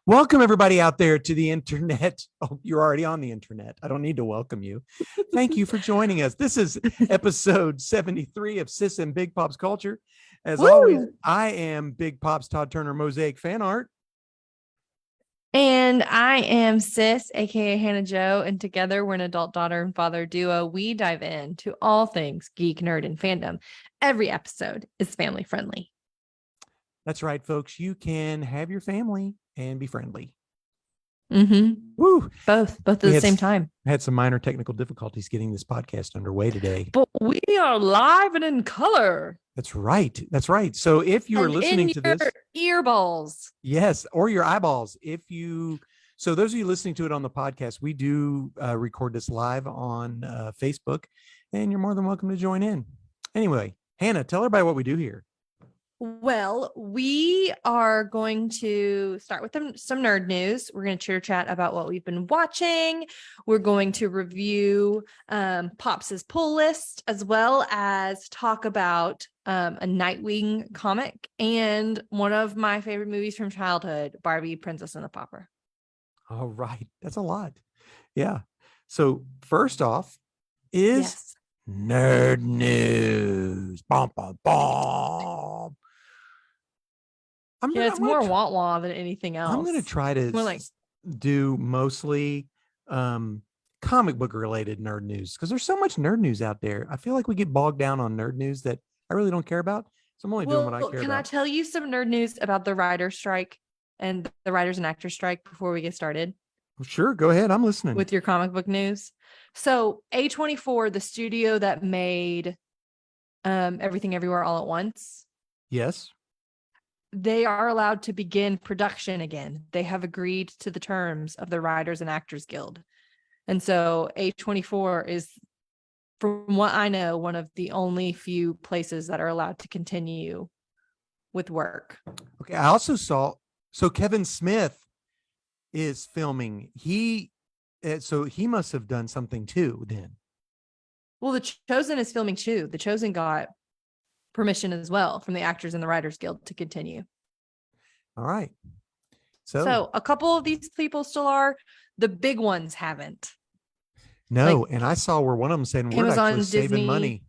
Welcome everybody out there to the internet. Oh, you're already on the internet. I don't need to welcome you. Thank you for joining us. This is episode 73 of Sis and Big Pop's Culture. As always, Woo! I am Big Pop's Todd Turner Mosaic Fan Art. And I am Sis, aka Hannah Joe, and together we're an adult daughter and father duo. We dive into all things geek, nerd, and fandom. Every episode is family friendly. That's right, folks. You can have your family and be friendly. Mm-hmm. Woo! Both at the same time. Had some minor technical difficulties getting this podcast underway today. But we are live and in color. That's right. So if you are listening to this, earballs. Yes, or your eyeballs. So those of you listening to it on the podcast, we do record this live on Facebook, and you're more than welcome to join in. Anyway, Hannah, tell everybody what we do here. Well, we are going to start with some nerd news. We're going to chitter chat about what we've been watching. We're going to review Pops' pull list, as well as talk about a Nightwing comic and one of my favorite movies from childhood, Barbie, Princess and the Pauper. All right. That's a lot. Yeah. So first off is nerd news. Bom, bom, bom. It's more wah-wah than anything else. I'm going to try to do mostly comic book related nerd news because there's so much nerd news out there. I feel like we get bogged down on nerd news that I really don't care about. So I'm only doing what I care about. Can I tell you some nerd news about the writer's strike and the writers and actors strike before we get started? Sure. Go ahead. I'm listening. With your comic book news. So A24, the studio that made Everything Everywhere All at Once. Yes. They are allowed to begin production again. They have agreed to the terms of the Writers and Actors Guild. And so A24 is, from what I know, one of the only few places that are allowed to continue with work. Okay. I also saw, so Kevin Smith is filming. So he must have done something too then. Well, The Chosen is filming too. The Chosen got permission as well from the Actors and the Writers Guild to continue. All right. So a couple of these people still are. The big ones haven't. No, and I saw where one of them said we're Amazon, actually saving Disney. money.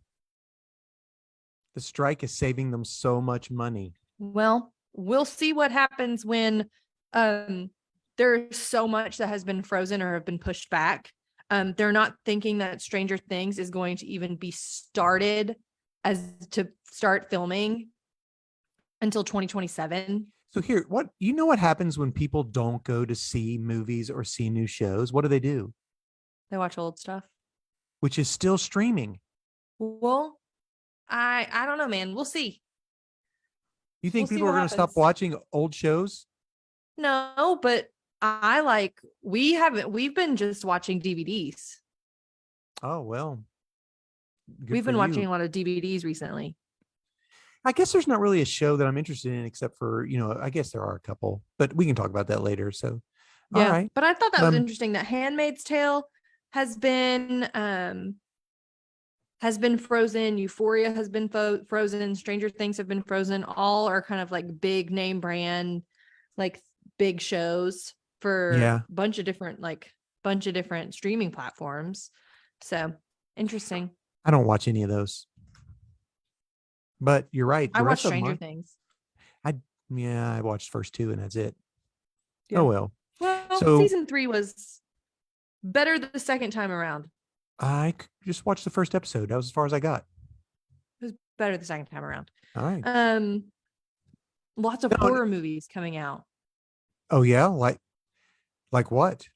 The strike is saving them so much money. Well, we'll see what happens when there's so much that has been frozen or have been pushed back. They're not thinking that Stranger Things is going to even be started as to start filming until 2027. So here, what happens when people don't go to see movies or see new shows? What do? They watch old stuff, which is still streaming. Well, I don't know, man. We'll see. You think people are going to stop watching old shows? No, but we've been just watching DVDs. Oh, well. We've been watching a lot of DVDs recently. I guess there's not really a show that I'm interested in except for, I guess there are a couple, but we can talk about that later. So, yeah, all right. But I thought that was interesting that Handmaid's Tale has been frozen. Euphoria has been frozen. Stranger Things have been frozen. All are kind of like big name brand, like big shows for a bunch of different streaming platforms. So interesting. I don't watch any of those. But you're right. I watched Stranger Things. I watched first two and that's it. Yeah. Oh, well. Well, season 3 was better the second time around. I just watched the first episode. That was as far as I got. It was better the second time around. All right. Lots of horror movies coming out. Oh, yeah? Like what?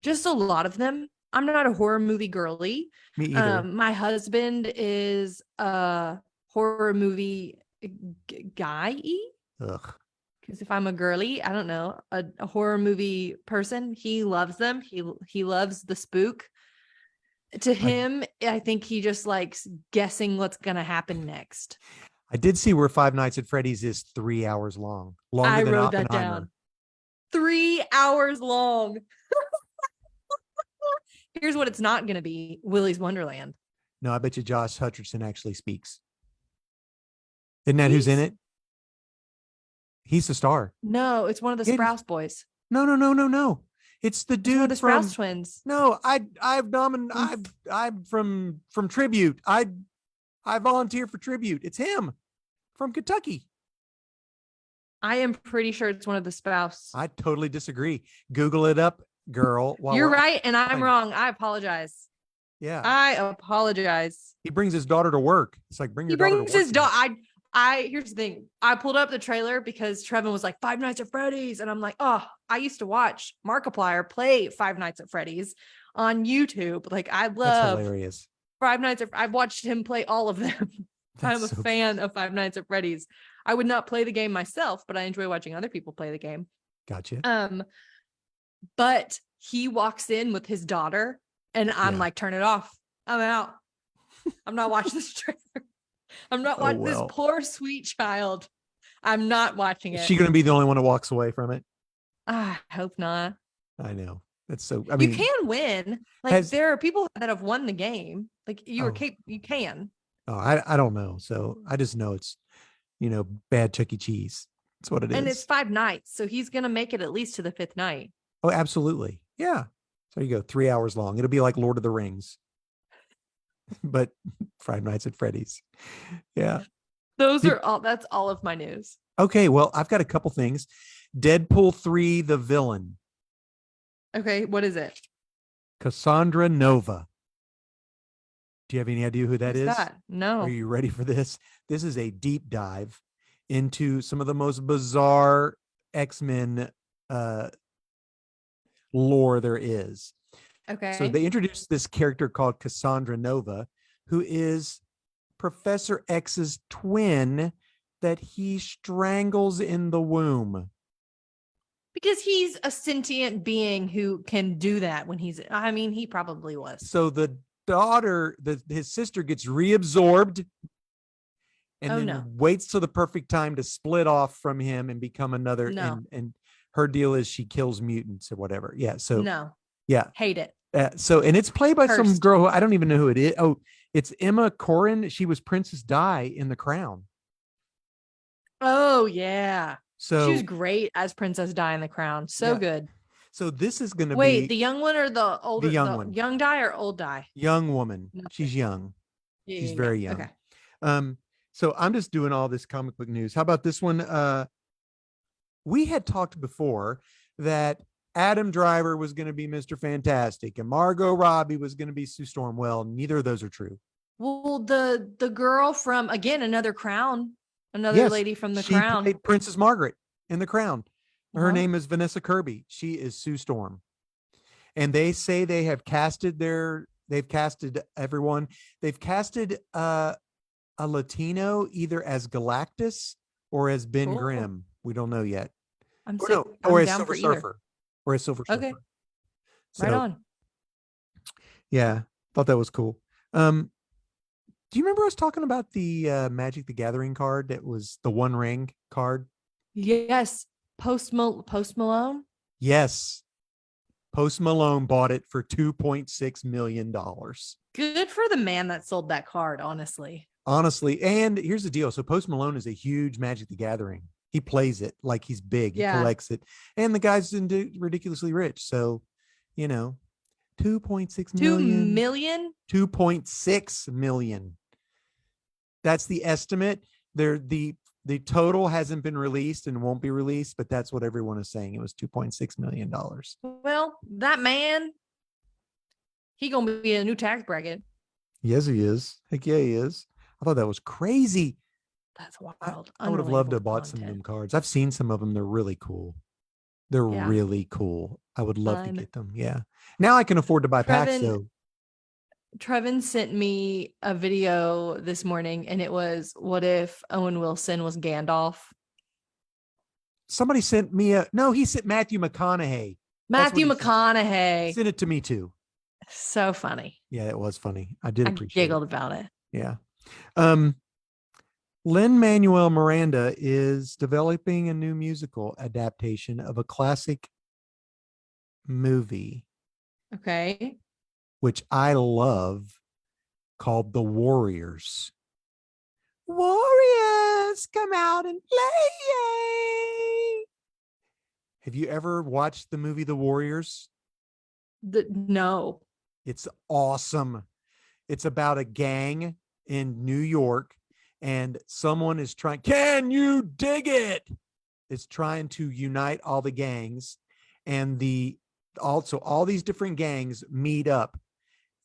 Just a lot of them. I'm not a horror movie girly. Me either. My husband is a horror movie guy-y. Ugh. Because if I'm a girly, I don't know, a horror movie person, he loves them. He loves the spook. To him, I think he just likes guessing what's going to happen next. I did see where Five Nights at Freddy's is 3 hours long. Longer than wrote Oppenheimer. That down. 3 hours long. Here's what it's not going to be: Willy's Wonderland. No, I bet you Josh Hutcherson actually speaks. Isn't that who's in it? He's the star. No, it's one of the Sprouse boys. No, no, no, no, no. It's the It's one of the dude Sprouse from. twins. No, Mm. I'm from Tribute. I volunteer for Tribute. It's him from Kentucky. I am pretty sure it's one of the Sprouse. I totally disagree. Google it up, girl. While You're we're right, and I'm online. wrong. I apologize. Yeah, I apologize. he brings his daughter to work. It's like bring He your daughter to brings work his tonight. dog. I here's the thing. I pulled up the trailer because Trevin was like Five Nights at Freddy's, and I'm like, oh, I used to watch Markiplier play Five Nights at Freddy's on YouTube. Like, I That's love hilarious. Five Nights at. I've watched him play all of them. I'm That's a so fan of Five Nights at Freddy's. I would not play the game myself, but I enjoy watching other people play the game. gotcha. But he walks in with his daughter, and I'm Yeah. like, turn it off. I'm out. I'm not watching this trailer. I'm not Oh, watching well. this poor sweet child. I'm not watching Is it. she going to be the only one who walks away from it? I hope not. I know. That's so. I You mean, can win. Like has there are people that have won the game. Like oh, you can. oh, I don't know. So I just know it's bad Chuck E. Cheese. That's what it And it's is. 5 nights. So he's gonna make it at least to the 5th night. Oh, absolutely. Yeah. So you go 3 hours long. It'll be like Lord of the Rings, but Five Nights at Freddy's. Yeah. Those are all that's all of my news. Okay. Well, I've got a couple things. Deadpool 3, the villain, Okay, what is it? Cassandra Nova. Do you have any idea who that What's is? that? No. Are you ready for this? This is a deep dive into some of the most bizarre X-Men lore there is. Okay. So they introduced this character called Cassandra Nova, who is Professor X's twin that he strangles in the womb. Because he's a sentient being who can do that when he probably was. So the daughter, his sister gets reabsorbed and then waits till the perfect time to split off from him and become another. No. And her deal is she kills mutants or whatever. Yeah. So no. Yeah. Hate it. And it's played by some Cursed. girl who I don't even know who it is. Oh, it's Emma Corrin. She was Princess Di in The Crown. Oh yeah. So she was great as Princess Di in The Crown. So Yeah. good. So this is going to Wait, be the young one or the older? The young one. Young Di or old Di? young woman. Okay. She's young. Yeah, She's yeah, very yeah. young. Okay. So I'm just doing all this comic book news. How about this one? We had talked before that Adam Driver was going to be Mr. Fantastic and Margot Robbie was going to be Sue Storm. Well, neither of those are true. Well, the girl from again another Crown, another Yes, lady from The she Crown. played Princess Margaret in The Crown. Her Uh-huh. name is Vanessa Kirby. She is Sue Storm. And they say they've casted everyone. They've casted a Latino either as Galactus or as Ben Cool. Grimm. We don't know yet. I'm Or, sick. no, I'm or as down Silver for either. Surfer. Or as Silver Okay. Surfer. Right on. Yeah, thought that was cool. Do you remember us talking about the Magic the Gathering card that was the One Ring card? Yes. Post Malone. Yes. Post Malone bought it for $2.6 million. Good for the man that sold that card, honestly. Honestly. And here's the deal. So Post Malone is a huge Magic the Gathering. He plays it like he's big. He collects it. And the guy's ridiculously rich. So, 2.6 million. 2 million? 2.6 million. That's the estimate. The total hasn't been released and won't be released, but that's what everyone is saying. It was $2.6 million. Well, that man, he gonna be a new tax bracket. Yes, he is. Heck yeah, he is. I thought that was crazy. That's wild. I would have loved to have Unrelatable bought some of content. them cards. I've seen some of them. They're really cool. They're Yeah. really cool. I would love to Fun. get them. Yeah. Now I can afford to buy packs though. Trevin sent me a video this morning, and it was, what if Owen Wilson was Gandalf? Somebody sent me he sent Matthew McConaughey. Matthew what he McConaughey. Sent it to me too. So funny. Yeah, it was funny. I did I appreciate giggled it. about it. Yeah. Lin-Manuel Miranda is developing a new musical adaptation of a classic movie, Okay. which I love, called The Warriors. Warriors, come out and play. Have you ever watched the movie The Warriors? No. It's awesome. It's about a gang in New York, and someone is trying, can you dig it? It's trying to unite all the gangs, and also all these different gangs meet up,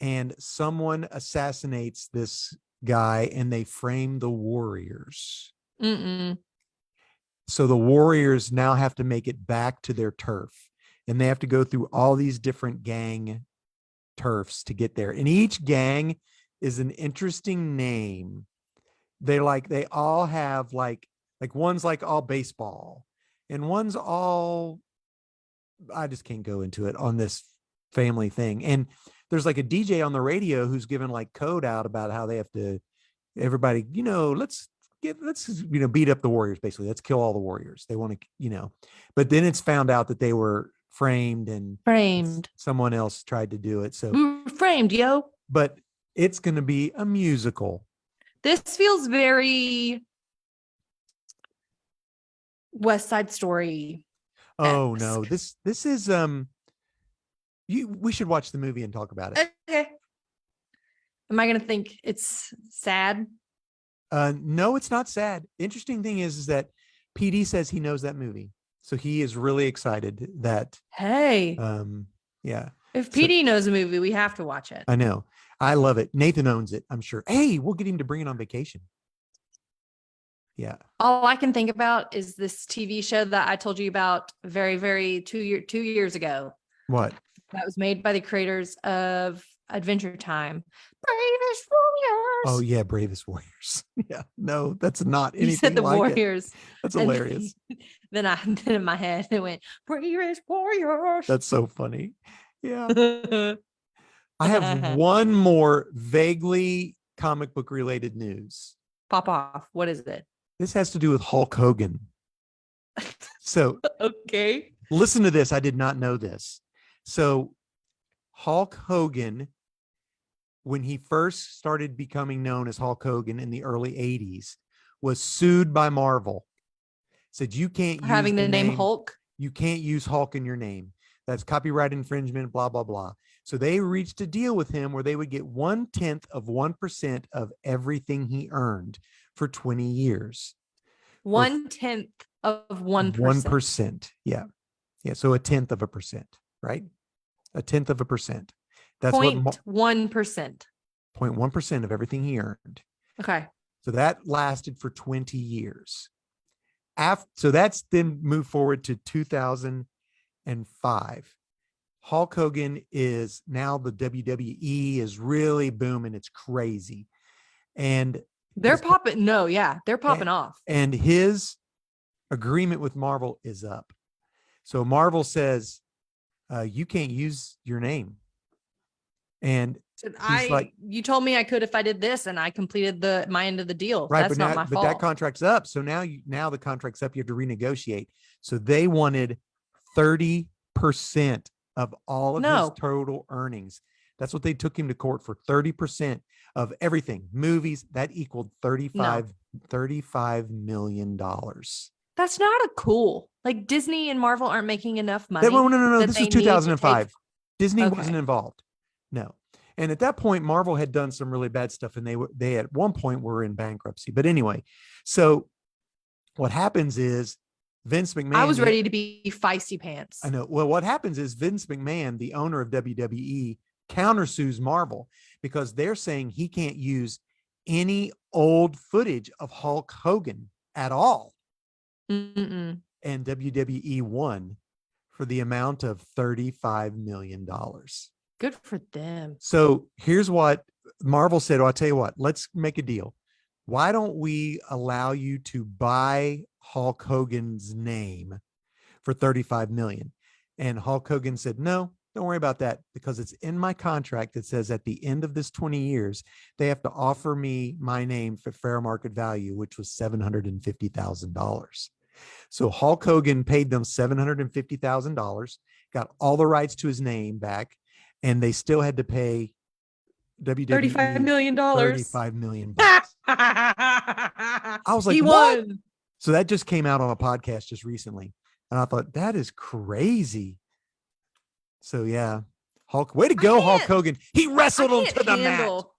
and someone assassinates this guy and they frame the Warriors. Mm-mm. So the Warriors now have to make it back to their turf, and they have to go through all these different gang turfs to get there. And each gang is an interesting name. They all have like one's like all baseball, and one's all, I just can't go into it on this family thing. And there's like a DJ on the radio who's giving like code out about how they have to, everybody, let's beat up the Warriors. Basically, let's kill all the Warriors. They want to, but then it's found out that they were framed and someone else tried to do it. So we were framed, yo. But it's going to be a musical. This feels very West Side Story. Oh no, this is we should watch the movie and talk about it. Okay. Am I going to think it's sad? No, it's not sad. Interesting thing is that PD says he knows that movie. So he is really excited that, hey, yeah. If PD knows a movie, we have to watch it. I know. I love it. Nathan owns it, I'm sure. Hey, we'll get him to bring it on vacation. Yeah. All I can think about is this TV show that I told you about very 2 years ago. What? That was made by the creators of Adventure Time. Bravest Warriors. Oh yeah, Bravest Warriors. Yeah. No, that's not anything. You said the like Warriors. It. That's hilarious. Then in my head it went Bravest Warriors. That's so funny. Yeah. I have one more vaguely comic book related news. Pop off. What is it? This has to do with Hulk Hogan. So, okay. Listen to this. I did not know this. So, Hulk Hogan, when he first started becoming known as Hulk Hogan in the early 80s, was sued by Marvel. Said, you can't use having the name Hulk. You can't use Hulk in your name. That's copyright infringement, blah, blah, blah. So they reached a deal with him where they would get 0.1% of everything he earned for 20 years. 0.1% of 1%. 1%. Yeah. Yeah. So 0.1%, right? 0.1%. That's 0.1%. 0.1% of everything he earned. Okay. So that lasted for 20 years. So that's then moved forward to 2005. Hulk Hogan is now, the WWE is really booming. It's crazy. And they're popping. No, yeah, they're popping off. And his agreement with Marvel is up. So Marvel says, you can't use your name. And you told me I could if I did this, and I completed my end of the deal. Right, that's not my fault. But that contract's up. So now the contract's up. You have to renegotiate. So they wanted 30% of all of his total earnings. That's what they took him to court for. 30% of everything. Movies, that equaled $35 million. That's not a cool. Like Disney and Marvel aren't making enough money. No. This was 2005. Disney wasn't involved. No. And at that point, Marvel had done some really bad stuff, and they at one point were in bankruptcy. But anyway, so what happens is Vince McMahon. I was ready to be feisty pants. I know. Well, what happens is Vince McMahon, the owner of WWE, countersues Marvel because they're saying he can't use any old footage of Hulk Hogan at all. Mm-mm. And WWE won for the amount of $35 million. Good for them. So here's what Marvel said. I'll tell you what, let's make a deal. Why don't we allow you to buy Hulk Hogan's name for $35 million? And Hulk Hogan said, no, don't worry about that, because it's in my contract that says at the end of this 20 years, they have to offer me my name for fair market value, which was $750,000. So Hulk Hogan paid them $750,000, got all the rights to his name back, and they still had to pay WWE $35 million. $35 million. I was like, he what? won. So that just came out on a podcast just recently. And I thought, that is crazy. So yeah, Hulk, way to I go, Hulk can't- Hogan. He wrestled him can't to the mat. handle.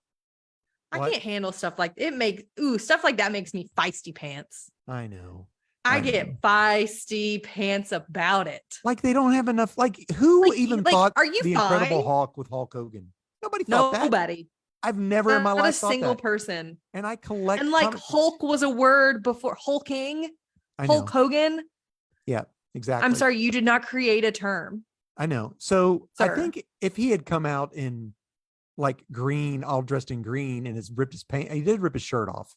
I What? can't handle stuff like it makes stuff like that makes me feisty pants. I know. I I know. get feisty pants about it. Like they don't have enough. Like who even thought are you the fine? Incredible Hulk with Hulk Hogan? Nobody thought that. Nobody. I've never in my Not a life thought single that. person. And I collect. And like comic books. Hulk was a word before hulking. I know. Hulk Hogan. Yeah, exactly. I'm sorry, you did not create a term. I know. So I Sir. think if he had come out in like green, all dressed in green, and has ripped his paint, he did rip his shirt off.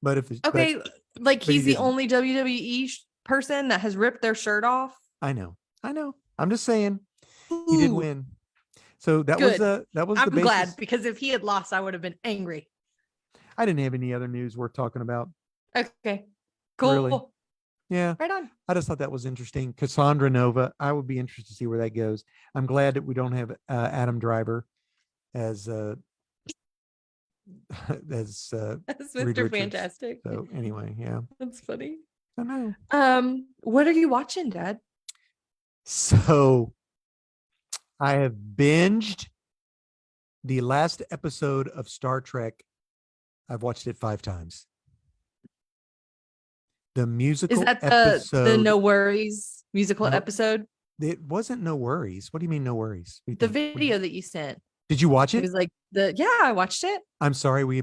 But if Okay, like but he he's the didn't. only WWE person that has ripped their shirt off. I know. I'm just saying he did Ooh, win. So that good. was the I'm basis. glad, because if he had lost, I would have been angry. I didn't have any other news worth talking about. Okay, cool. Really? Yeah. Right on. I just thought that was interesting. Cassandra Nova. I would be interested to see where that goes. I'm glad that we don't have Adam Driver as That's Reed Mr. Richards. Fantastic. So anyway, yeah. That's funny. I know. What are you watching, Dad? So I have binged the last episode of Star Trek. I've watched it 5 times. The musical Is that episode. the No Worries musical No, episode? It wasn't No Worries. What do you mean No Worries? The video that you sent. Did you watch It it? was like I watched it. I'm sorry. I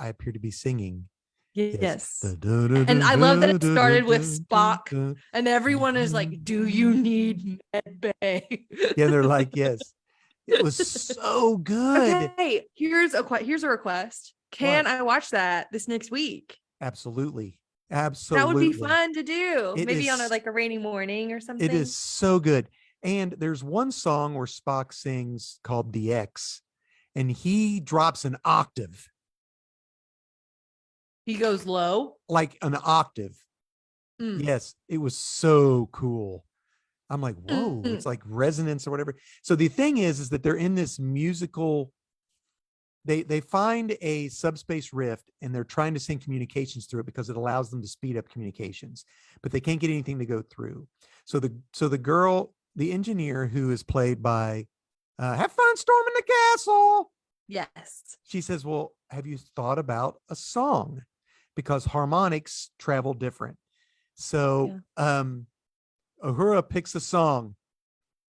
appear to be singing. Yes. And And I love that it started with Spock and everyone is like, do you need med bay? Yeah, they're like, yes. It was so good. Okay, here's a request. Can I watch that this next week? Absolutely. That would be fun to do. It Maybe on is- a rainy morning or something. It is so good. And there's one song where Spock sings called DX, and he drops an octave, He goes low. like an octave. Mm. Yes, it was so cool. I'm like, whoa, Mm. it's like resonance or whatever. So the thing is that they're in this musical. They find a subspace rift and they're trying to send communications through it because it allows them to speed up communications, but they can't get anything to go through. So the girl, the engineer, who is played by have fun storming the castle. Yes. She says, well, have you thought about a song? Because harmonics travel different. So Uhura picks a song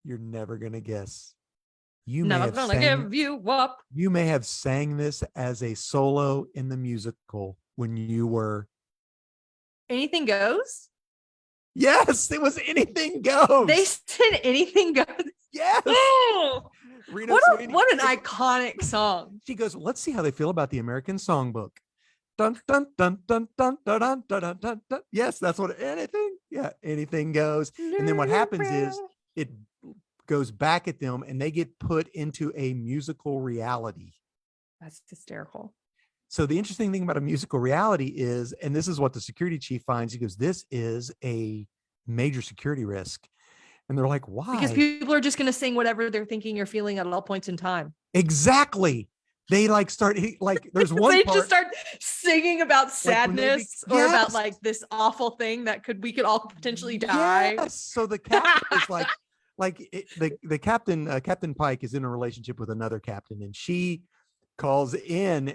you're never gonna guess. You may Never have gonna give you up. You may have sang this as a solo in the musical when you were. Anything goes. Yes, it was Anything Goes. They said Anything Goes. Yes. Oh, Reno Sweeney. what an iconic song. She goes, let's see how they feel about the American Songbook. Dun dun dun dun dun dun dun dun dun dun. Dun. Yes, that's what Anything Goes. And then what happens is it goes back at them and they get put into a musical reality. That's hysterical. So the interesting thing about a musical reality is, and this is what the security chief finds, he goes, this is a major security risk. And they're like, why? Because people are just going to sing whatever they're thinking or feeling at all points in time. Exactly. They there's one they part, just start singing about sadness or about yes. like this awful thing that we could all potentially die. Yes. So the captain is the captain, Captain Pike is in a relationship with another captain, and she calls in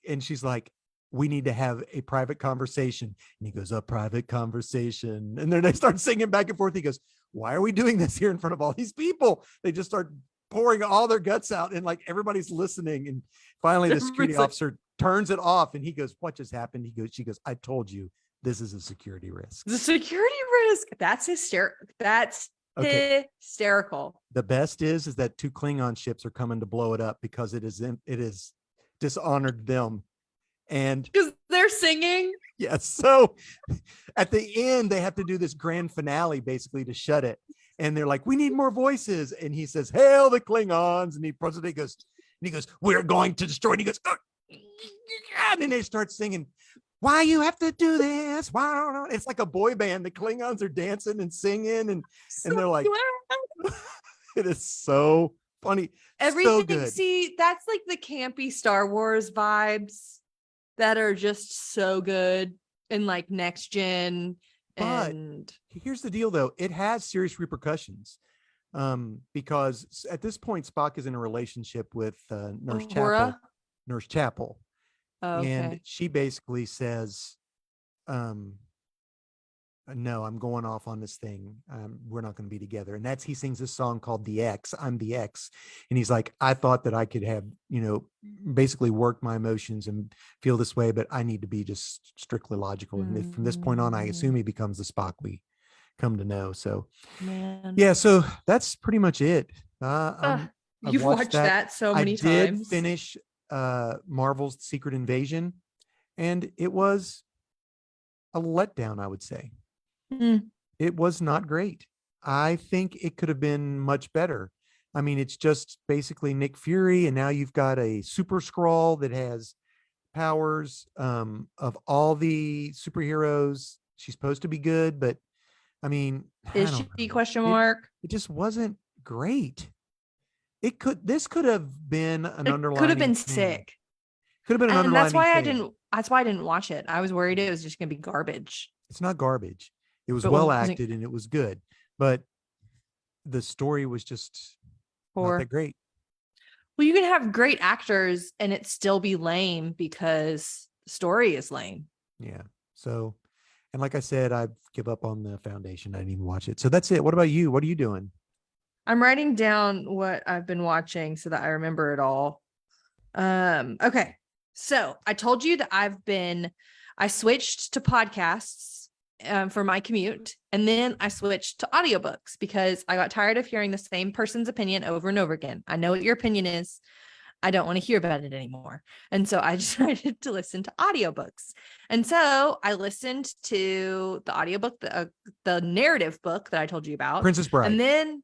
and she's like, we need to have a private conversation. And he goes, a private conversation. And then they start singing back and forth. He goes, why are we doing this here in front of all these people? They just start pouring all their guts out and like everybody's listening. And finally the security officer turns it off and he goes, what just happened? She goes, I told you this is a security risk. The security risk. That's hysterical. That's hysterical. The best is that 2 Klingon ships are coming to blow it up because it is dishonored them. And because they're singing. Yes. So at the end, they have to do this grand finale basically to shut it. And they're like, we need more voices. And he says, hail the Klingons. And he goes, we're going to destroy. And he goes, oh. And then they start singing, why you have to do this? Why? It's like a boy band. The Klingons are dancing and singing. And they're like, it is so funny. Everything. So good. See, that's like the campy Star Wars vibes that are just so good and like next gen But And here's the deal, though. It has serious repercussions. Because at this point, Spock is in a relationship with Nurse Chapel. Uhura. Nurse Chapel. Oh, And okay. she basically says, no, I'm going off on this thing. We're not going to be together. And he sings this song called The X. I'm the X. And he's like, I thought that I could have, basically work my emotions and feel this way, but I need to be just strictly logical. And from this point on, I assume he becomes the Spock we come to know. So, Man. yeah, so that's pretty much it. I've You've watched watched that so I many did times. finish Marvel's Secret Invasion, and it was a letdown, I would say. Mm. It was not great. I think it could have been much better. I mean, it's just basically Nick Fury, and now you've got a super scroll that has powers of all the superheroes. She's supposed to be good, but I mean, I Is don't she know. question mark? It just wasn't great. This could have been an It could have underlining been thing. sick. Could have been an And that's underlining why thing. that's why I didn't watch it. I was worried it was just gonna be garbage. It's not garbage. It was But well wasn't acted and it was good, but the story was just not that poor. great. Well, you can have great actors and it still be lame because the story is lame. Yeah. So, and like I said, I give up on the Foundation. I didn't even watch it. So that's it. What about you? What are you doing? I'm writing down what I've been watching so that I remember it all. Okay. So I told you that I switched to podcasts for my commute, and then I switched to audiobooks because I got tired of hearing the same person's opinion over and over again. I know what your opinion is. I don't want to hear about it anymore. And so I decided to listen to audiobooks. And so I listened to the audiobook, the narrative book that I told you about. Princess Bride. And then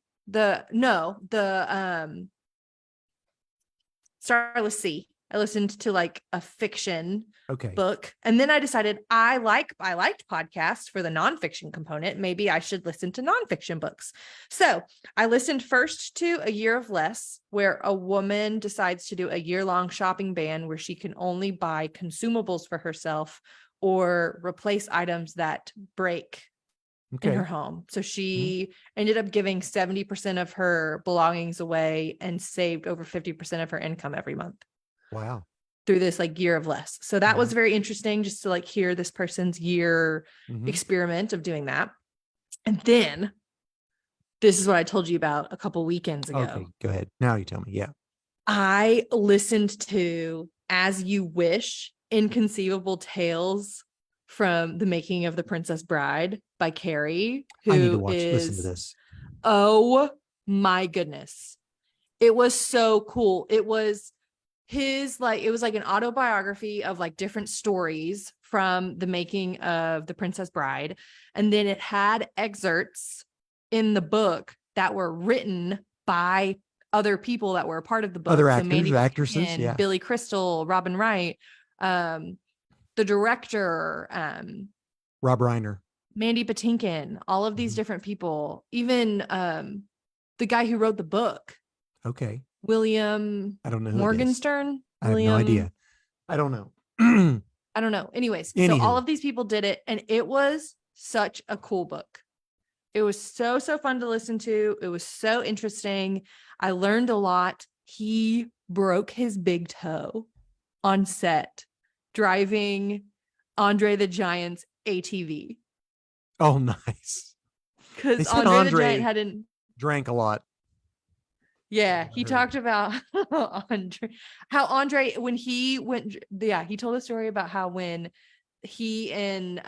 Starless Sea. I listened to like a fiction book. And then I decided I liked podcasts for the nonfiction component. Maybe I should listen to nonfiction books. So I listened first to A Year of Less, where a woman decides to do a year-long shopping ban where she can only buy consumables for herself or replace items that break in her home. So she ended up giving 70% of her belongings away and saved over 50% of her income every month. Wow. Through this like year of less. So that was very interesting just to like hear this person's year experiment of doing that. And then this is what I told you about a couple weekends ago. Okay, go ahead. Now you tell me. Yeah. I listened to As You Wish, Inconceivable Tales from the Making of the Princess Bride by Carrie, I need to listen to this. Oh my goodness. It was so cool. It was it was like an autobiography of like different stories from the making of the Princess Bride. And then it had excerpts in the book that were written by other people that were a part of the book. Other so actors, Mandy actresses, Patinkin, yeah. Billy Crystal, Robin Wright, the director, Rob Reiner, Mandy Patinkin, all of these different people, even the guy who wrote the book. Okay. William I don't know Morgenstern. I have no idea. I don't know. I don't know. Anyways, so all of these people did it, and it was such a cool book. It was so fun to listen to. It was so interesting. I learned a lot. He broke his big toe on set driving Andre the Giant's ATV. Oh, nice. Because Andre the Giant hadn't drank a lot. Yeah, he talked about how Andre, when he went, he told a story about how when he and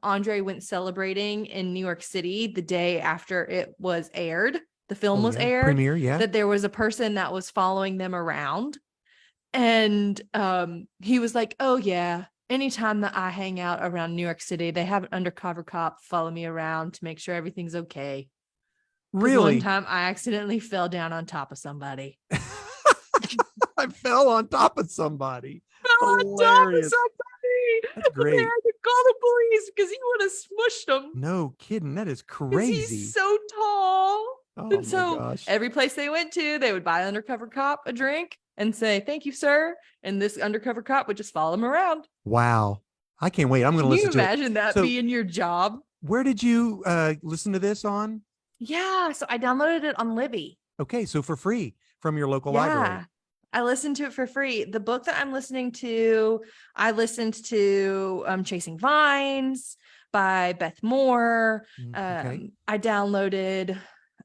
Andre went celebrating in New York City the day after it was aired, the film was aired, premiere, that there was a person that was following them around. And he was like, oh yeah, anytime that I hang out around New York City, they have an undercover cop follow me around to make sure everything's okay. Really? One time I accidentally fell down on top of somebody. I fell on top of somebody. Hilarious. That's great. I had to call the police because he would have smushed him. No kidding. That is crazy. He's so tall. Oh, and so gosh. Every place they went to, they would buy an undercover cop a drink and say, thank you, sir. And this undercover cop would just follow him around. Wow. I can't wait. I'm going to listen to it. Can you imagine that being your job? Where did you listen to this on? Yeah, so I downloaded it on Libby. Okay, so for free from your local library. Yeah. I listened to it for free. The book that I'm listening to, I listened to Chasing Vines by Beth Moore. Okay. I downloaded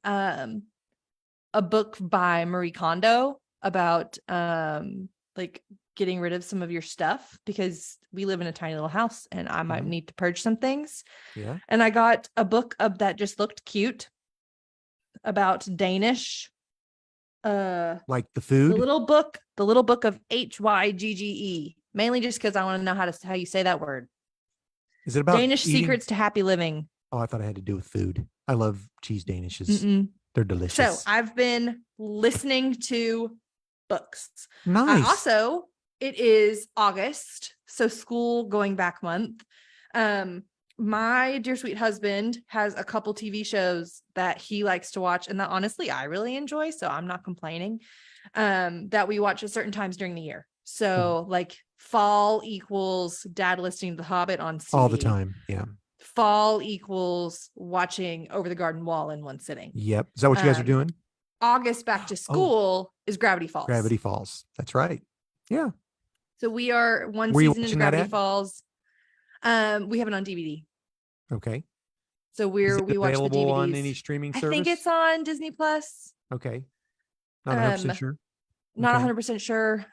a book by Marie Kondo about like getting rid of some of your stuff, because we live in a tiny little house and I might need to purge some things. Yeah. And I got a book of that just looked cute about Danish. Like the The food? little book of Hygge, mainly just because I want to know how you say that word. Is it about Danish eating? secrets to happy living. Oh, I thought it had to do with food. I love cheese Danishes. Mm-mm. They're So delicious. I've been listening to books. Nice. It is August, so school going back month. My dear sweet husband has a couple TV shows that he likes to watch, and that honestly I really enjoy, so I'm not complaining. That we watch at certain times during the year. So like fall equals dad listening to The Hobbit on CD. All the time. Yeah. Fall equals watching Over the Garden Wall in one sitting. Yep. Is that what you guys are doing? August back to school is Gravity Falls. Gravity Falls. That's right. Yeah. So we are one Were you season into watching that Gravity at? Falls. We have it on DVD. Okay. So Is it we watch the available on DVDs. any streaming I service? think it's on Disney Plus. Okay. Not 100% sure. Not Okay. 100% sure.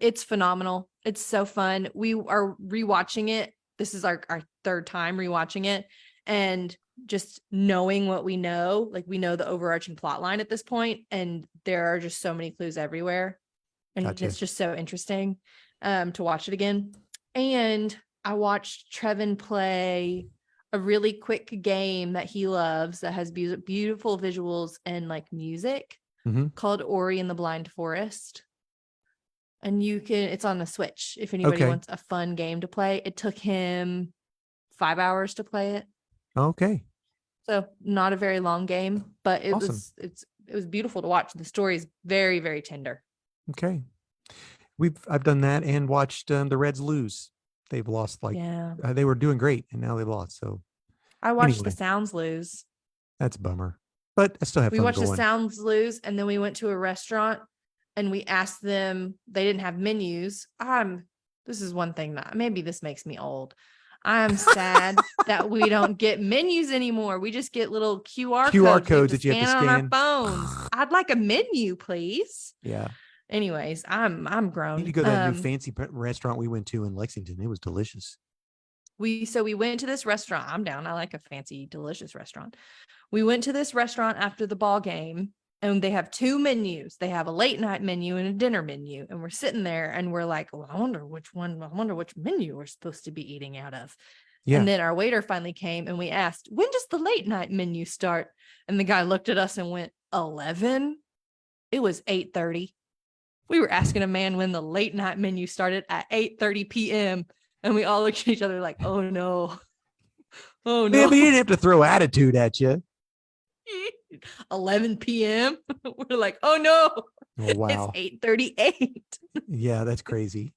It's phenomenal. It's so fun. We are rewatching it. This is our third time rewatching it, and just knowing what we know, like we know the overarching plot line at this point, and there are just so many clues everywhere, and Gotcha. it's just so interesting to watch it again. And I watched Trevin play a really quick game that he loves that has beautiful visuals and like music called Ori and the Blind Forest. And it's on the Switch if anybody wants a fun game to play. It took him 5 hours to play it. Okay. So not a very long game, but it Awesome. was beautiful to watch. The story is very, very tender. Okay. I've done that and watched the Reds lose. They've lost they were doing great and now they've lost. So I watched anyway, the Sounds lose. That's a bummer, but I still have fun. We watched the Sounds lose, and then we went to a restaurant and we asked them, they didn't have menus. This is one thing that maybe this makes me old. I'm sad that we don't get menus anymore. We just get little QR codes that you have to scan on our phones. I'd like a menu, please. Yeah. Anyways, I'm grown. You need to go to that new fancy restaurant we went to in Lexington. It was delicious. We went to this restaurant. I'm down. I like a fancy, delicious restaurant. We went to this restaurant after the ball game, and they have two menus. They have a late night menu and a dinner menu. And we're sitting there and we're like, well, I wonder which menu we're supposed to be eating out of. Yeah. And then our waiter finally came and we asked, when does the late night menu start? And the guy looked at us and went, 11. It was 8:30. We were asking a man when the late night menu started at 8:30 p.m. And we all looked at each other like, oh no. Oh no. Man, but you didn't have to throw attitude at you. 11 p.m. We're like, oh no. Oh, wow. It's 8:38. Yeah, that's crazy.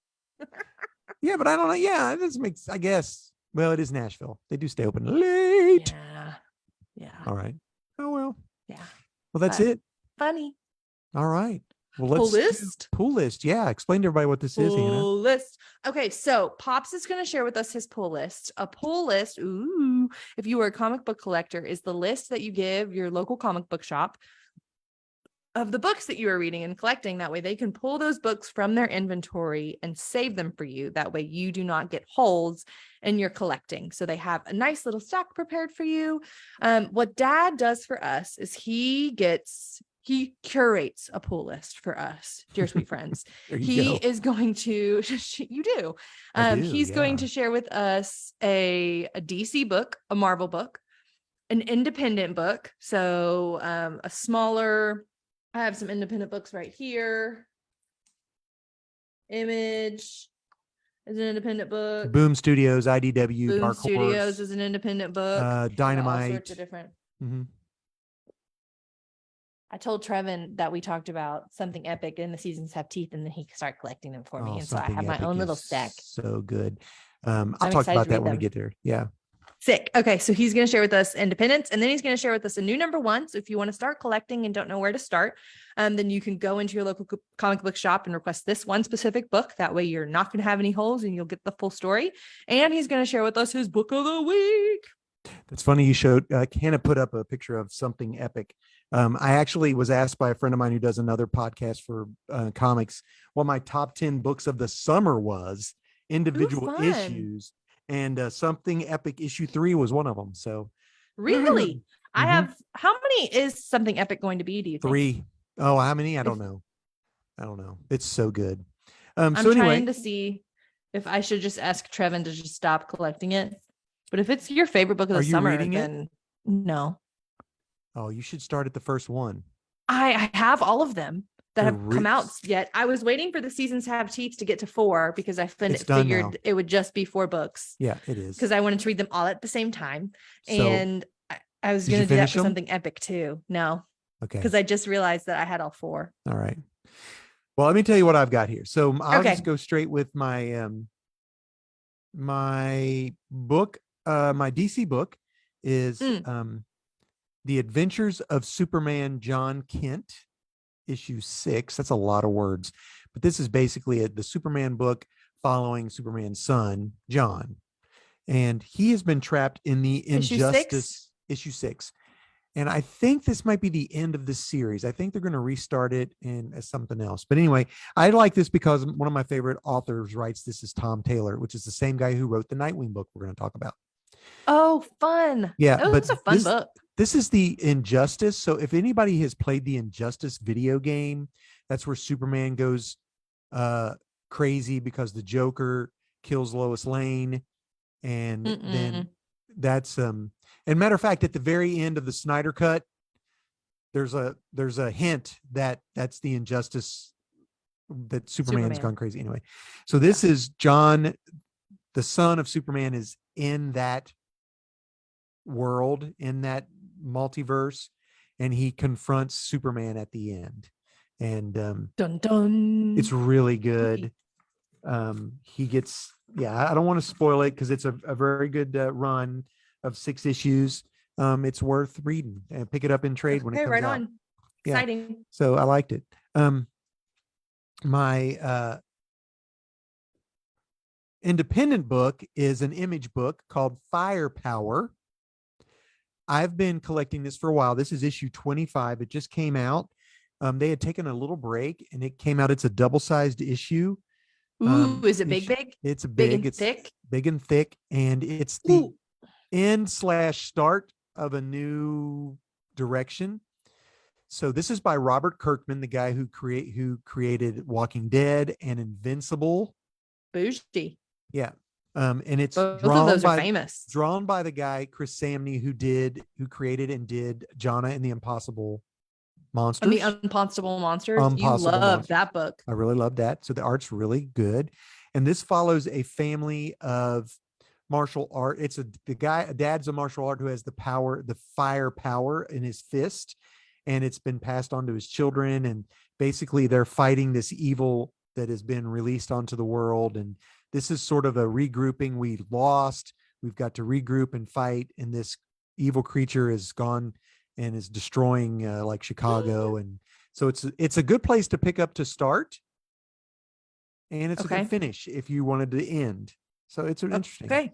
Yeah, but I don't know. Yeah, this makes, I guess. Well, it is Nashville. They do stay open late. Yeah. All right. Oh, well. Yeah. Well, that's it. Funny. All right. Well, let's pool list. Yeah. Explain to everybody what this is, Hannah. Pool list. Okay. So Pops is going to share with us his pool list. A pool list. Ooh. If you are a comic book collector, is the list that you give your local comic book shop of the books that you are reading and collecting. That way they can pull those books from their inventory and save them for you. That way you do not get holes in your collecting. So they have a nice little stack prepared for you. What Dad does for us is he curates a pull list for us, dear sweet friends. He is going to, you do. He's going to share with us a DC book, a Marvel book, an independent book. So a smaller, I have some independent books right here. Image is an independent book. Boom Studios, IDW, Boom Dark Studios Horse, is an independent book. Dynamite. All sorts of different. Mm-hmm. I told Trevin that we talked about Something Epic and the seasons have teeth, and then he started collecting them for me. And so I have my own little stack. So good. I'll talk about that when we get there. Yeah. Sick. Okay, so he's going to share with us Independence, and then he's going to share with us a new number one. So if you want to start collecting and don't know where to start, then you can go into your local comic book shop and request this one specific book. That way you're not going to have any holes and you'll get the full story. And he's going to share with us his book of the week. That's funny. You showed Hannah put up a picture of something epic. I actually was asked by a friend of mine who does another podcast for comics what my top 10 books of the summer was, individual issues, and something epic issue 3 was one of them. So really, I have, how many is something epic going to be? Do you think? 3? Oh, how many? I don't know. It's so good. I'm so anyway, trying to see if I should just ask Trevin to just stop collecting it. But if it's your favorite book of the summer, then no. Oh, you should start at the first one. I have all of them that have come out yet. I was waiting for the seasons to have teeth to get to 4 because I figured it would just be 4 books. Yeah, it is. Because I wanted to read them all at the same time. And I was going to do that for something epic too. No. Okay. Because I just realized that I had all 4. All right. Well, let me tell you what I've got here. So I'll just go straight with my my book. My DC book is The Adventures of Superman John Kent, issue 6. That's a lot of words, but this is basically the Superman book following Superman's son, John. And he has been trapped in the injustice, issue 6. And I think this might be the end of this series. I think they're going to restart it as something else. But anyway, I like this because one of my favorite authors writes this is Tom Taylor, which is the same guy who wrote the Nightwing book we're going to talk about. Oh, fun. Yeah, that was a fun book. This is the Injustice. So if anybody has played the Injustice video game, that's where Superman goes crazy because the Joker kills Lois Lane. And then that's and matter of fact, at the very end of the Snyder Cut, there's a hint that that's the Injustice, that Superman's gone crazy anyway. So this is John, the son of Superman, is in that world, in that multiverse, and he confronts Superman at the end. And dun dun, it's really good. He gets, I don't want to spoil it because it's a very good run of 6 issues. It's worth reading and pick it up in trade when it comes out. On. Exciting. So I liked it. My independent book is an Image book called Firepower. I've been collecting this for a while. This is issue 25. It just came out. They had taken a little break and it came out. It's a double-sized issue. Ooh, is it big? It's big. It's thick. Big and thick. And it's the end/start of a new direction. So this is by Robert Kirkman, the guy who created Walking Dead and Invincible. Bougie. Yeah. And it's both of those are famous. Drawn by the guy Chris Samney who created and did Jonna and the Impossible Monsters. And the Impossible Monsters. You love that book. I really love that. So the art's really good. And this follows a family of martial art. It's a dad's a martial art who has the fire power in his fist, and it's been passed on to his children. And basically they're fighting this evil that has been released onto the world. And this is sort of a regrouping. We lost. We've got to regroup and fight. And this evil creature is gone and is destroying like Chicago. And so it's a good place to pick up to start. And it's a good finish if you wanted to end. So it's interesting. Okay.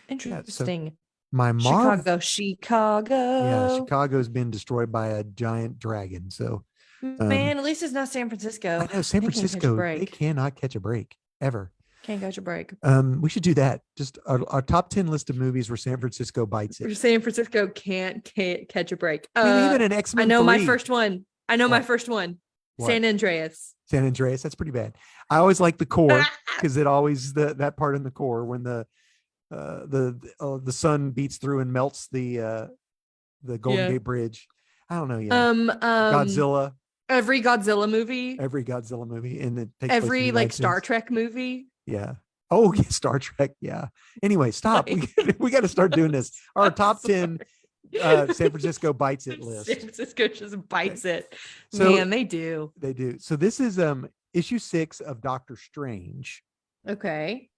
Interesting. Yeah, so my Chicago. Yeah, Chicago's been destroyed by a giant dragon. So man, at least it's not San Francisco. I know San Francisco, they cannot catch a break ever. Can't catch a break. We should do that. Just our top 10 list of movies where San Francisco bites it. San Francisco can't catch a break. Even an X-Men. I know 3. my first one. My first one. What? San Andreas. That's pretty bad. I always like the core because it always that part in the core when the sun beats through and melts the Golden Gate Bridge. I don't know. Yeah. Godzilla. Every Godzilla movie, and it takes every like Star Trek movie. Yeah. Oh, yeah, Star Trek. Yeah. Anyway, stop. We got to start doing this. Our top 10 San Francisco bites it list. San Francisco just bites it. So, man, they do. They do. So this is issue 6 of Doctor Strange. Okay.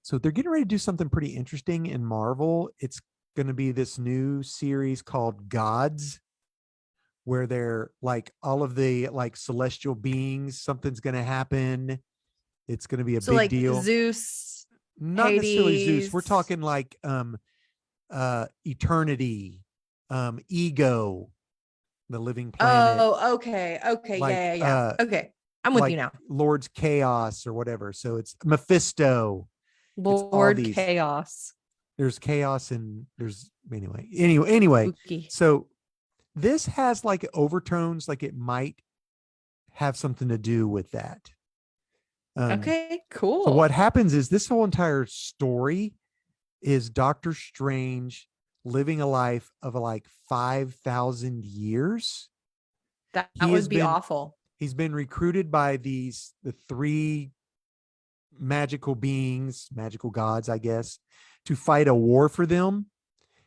So they're getting ready to do something pretty interesting in Marvel. It's going to be this new series called Gods, where they're like all of the like celestial beings. Something's going to happen. It's going to be a So big like deal. Zeus, Not necessarily Zeus. We're Hades. talking like eternity, ego, the living planet, Oh, okay. Okay. like Yeah. Okay. I'm with you now. Lord's Chaos or whatever. So it's Mephisto. It's all Lord these. Chaos. There's chaos and there's anyway. Spooky. So this has like overtones, like it might have something to do with that. Okay, So what cool. happens is this whole entire story is Doctor Strange living a life of like 5,000 years. That He has would be been awful. he's been recruited by the three magical beings, magical gods, I guess, to fight a war for them.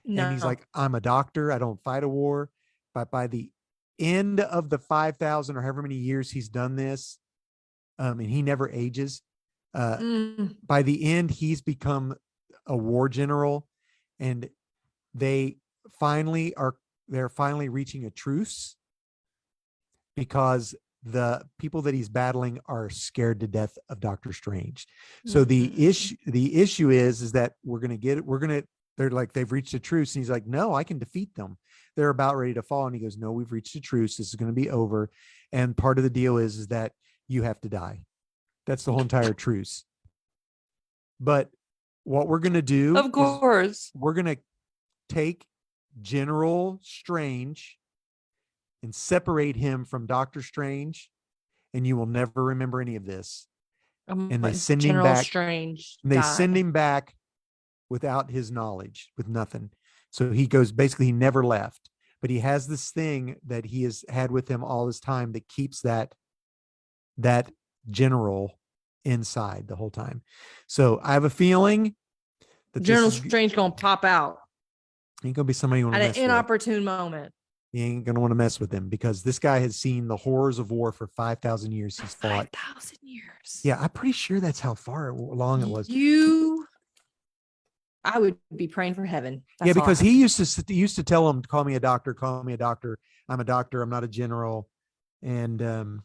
And he's No. like, I'm a doctor. I don't fight a war. But by the end of the 5,000 or however many years he's done this, and he never ages, Mm, by the end, he's become a war general. And they they're finally reaching a truce because the people that he's battling are scared to death of Doctor Strange. So the issue is that they're like, they've reached a truce. And he's like, no, I can defeat them. They're about ready to fall. And he goes, no, we've reached a truce. This is going to be over. And part of the deal is that you have to die. That's the whole entire truce. But what we're going to do of is course. we're going to take General Strange and separate him from Doctor Strange, and you will never remember any of this. And they send him General back. Strange. And they send him back without his knowledge, with nothing. So he goes, basically, he never left. But he has this thing that he has had with him all this time that keeps that general inside the whole time. So I have a feeling that General this Strange gonna pop out ain't gonna be somebody you want at to an mess with. inopportune moment. You ain't gonna want to mess with him because this guy has seen the horrors of war for 5,000 years. He's fought 5,000 years. Yeah, I'm pretty sure that's how far along it was. I would be praying for heaven. Yeah, because he used to tell him, call me a doctor, call me a doctor. I'm a doctor. I'm not a general. And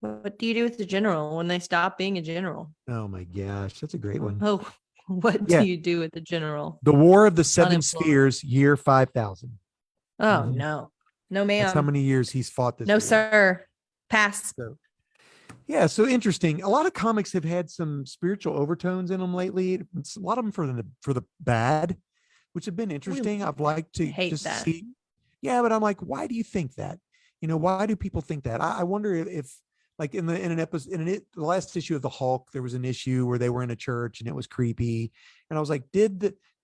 what do you do with the general when they stop being a general? oh my gosh, that's a great one. Oh, what Yeah. do you do with the general? The War of the Seven Unemployed. Spheres, year 5,000. Oh no, no, ma'am. That's how many years he's fought this. No, war. sir. Pass. So, yeah, so interesting. A lot of comics have had some spiritual overtones in them lately. It's a lot of them for the bad, which have been interesting. I've liked to hate just that. see. Yeah, but I'm like, why do you think that? Why do people think that? I wonder if like in an episode the last issue of the Hulk, there was an issue where they were in a church and it was creepy, and I was like,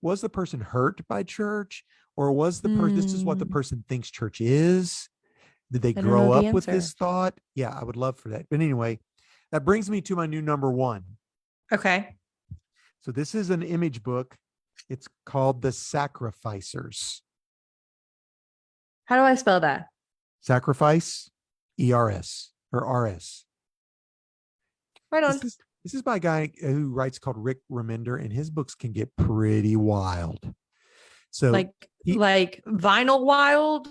was the person hurt by church, or was the person this is what the person thinks church is? Did they grow up with this thought? Yeah, I would love for that. But anyway, that brings me to my new number one. Okay. So this is an image book. It's called The Sacrificers. How do I spell that? Sacrifice, ERS or RS. Right on. This is by a guy who writes called Rick Remender, and his books can get pretty wild. So like vinyl wild.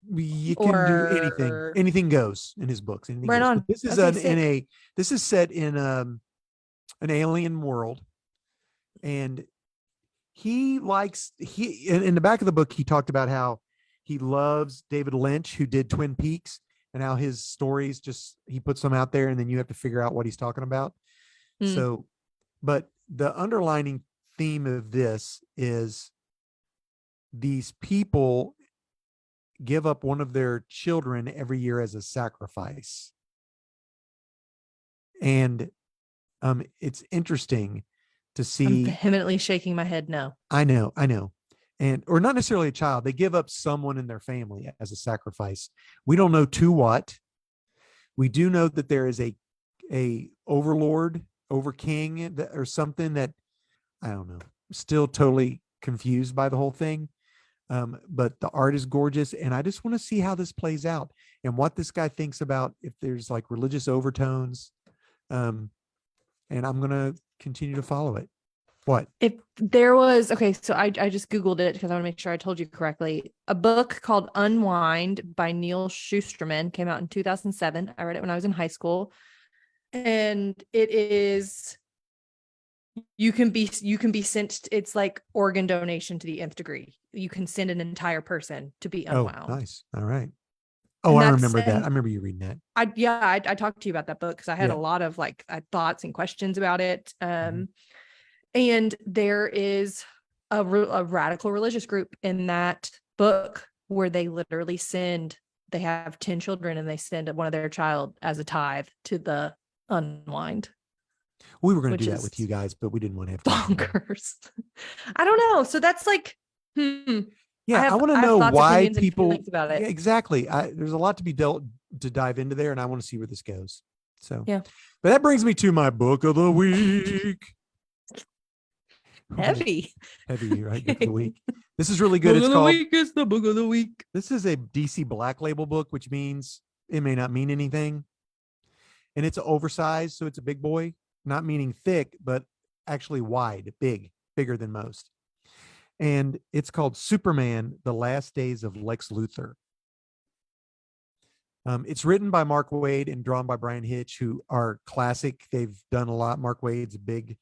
You can do anything. Anything goes in his books. Anything right goes. on. But this is this is set in an alien world, and in the back of the book he talked about how he loves David Lynch, who did Twin Peaks, and how his stories he puts them out there, and then you have to figure out what he's talking about. So, but the underlining theme of this is these people give up one of their children every year as a sacrifice. And it's interesting to see. I'm vehemently shaking my head no. I know. Or not necessarily a child. They give up someone in their family as a sacrifice. We don't know to what. We do know that there is a overlord, over king or something that, I don't know, still totally confused by the whole thing. But the art is gorgeous, and I just want to see how this plays out and what this guy thinks about if there's like religious overtones. And I'm going to continue to follow it. What? If there was, okay, so I just Googled it because I want to make sure I told you correctly. A book called Unwind by Neil Shusterman came out in 2007. I read it when I was in high school. And it is, you can be sent, it's like organ donation to the nth degree. You can send an entire person to be Oh, unwound. nice. All right. Oh, And I that's, remember that. and I remember you reading that. I talked to you about that book because I had Yeah. a lot of like thoughts and questions about it. Mhm. And there is a radical religious group in that book where they literally they have 10 children and they send one of their child as a tithe to the unwind, We were going to which do that with you is guys, but we didn't want to have time. bonkers. I don't know. So that's like, Yeah, I want to I have know thoughts, why opinions, and people. feelings about it. Yeah, exactly. There's a lot to be to dive into there, and I want to see where this goes. So, Yeah. But that brings me to my book of the week. Heavy. Heavy, right? Book of the week. This is really good. It's called. Is the book of the week. This is a DC Black Label book, which means it may not mean anything, and it's oversized, so it's a big boy, not meaning thick, but actually wide, bigger than most. And it's called Superman: The Last Days of Lex Luthor. It's written by Mark Waid and drawn by Brian Hitch, who are classic. They've done a lot. Mark Waid's a big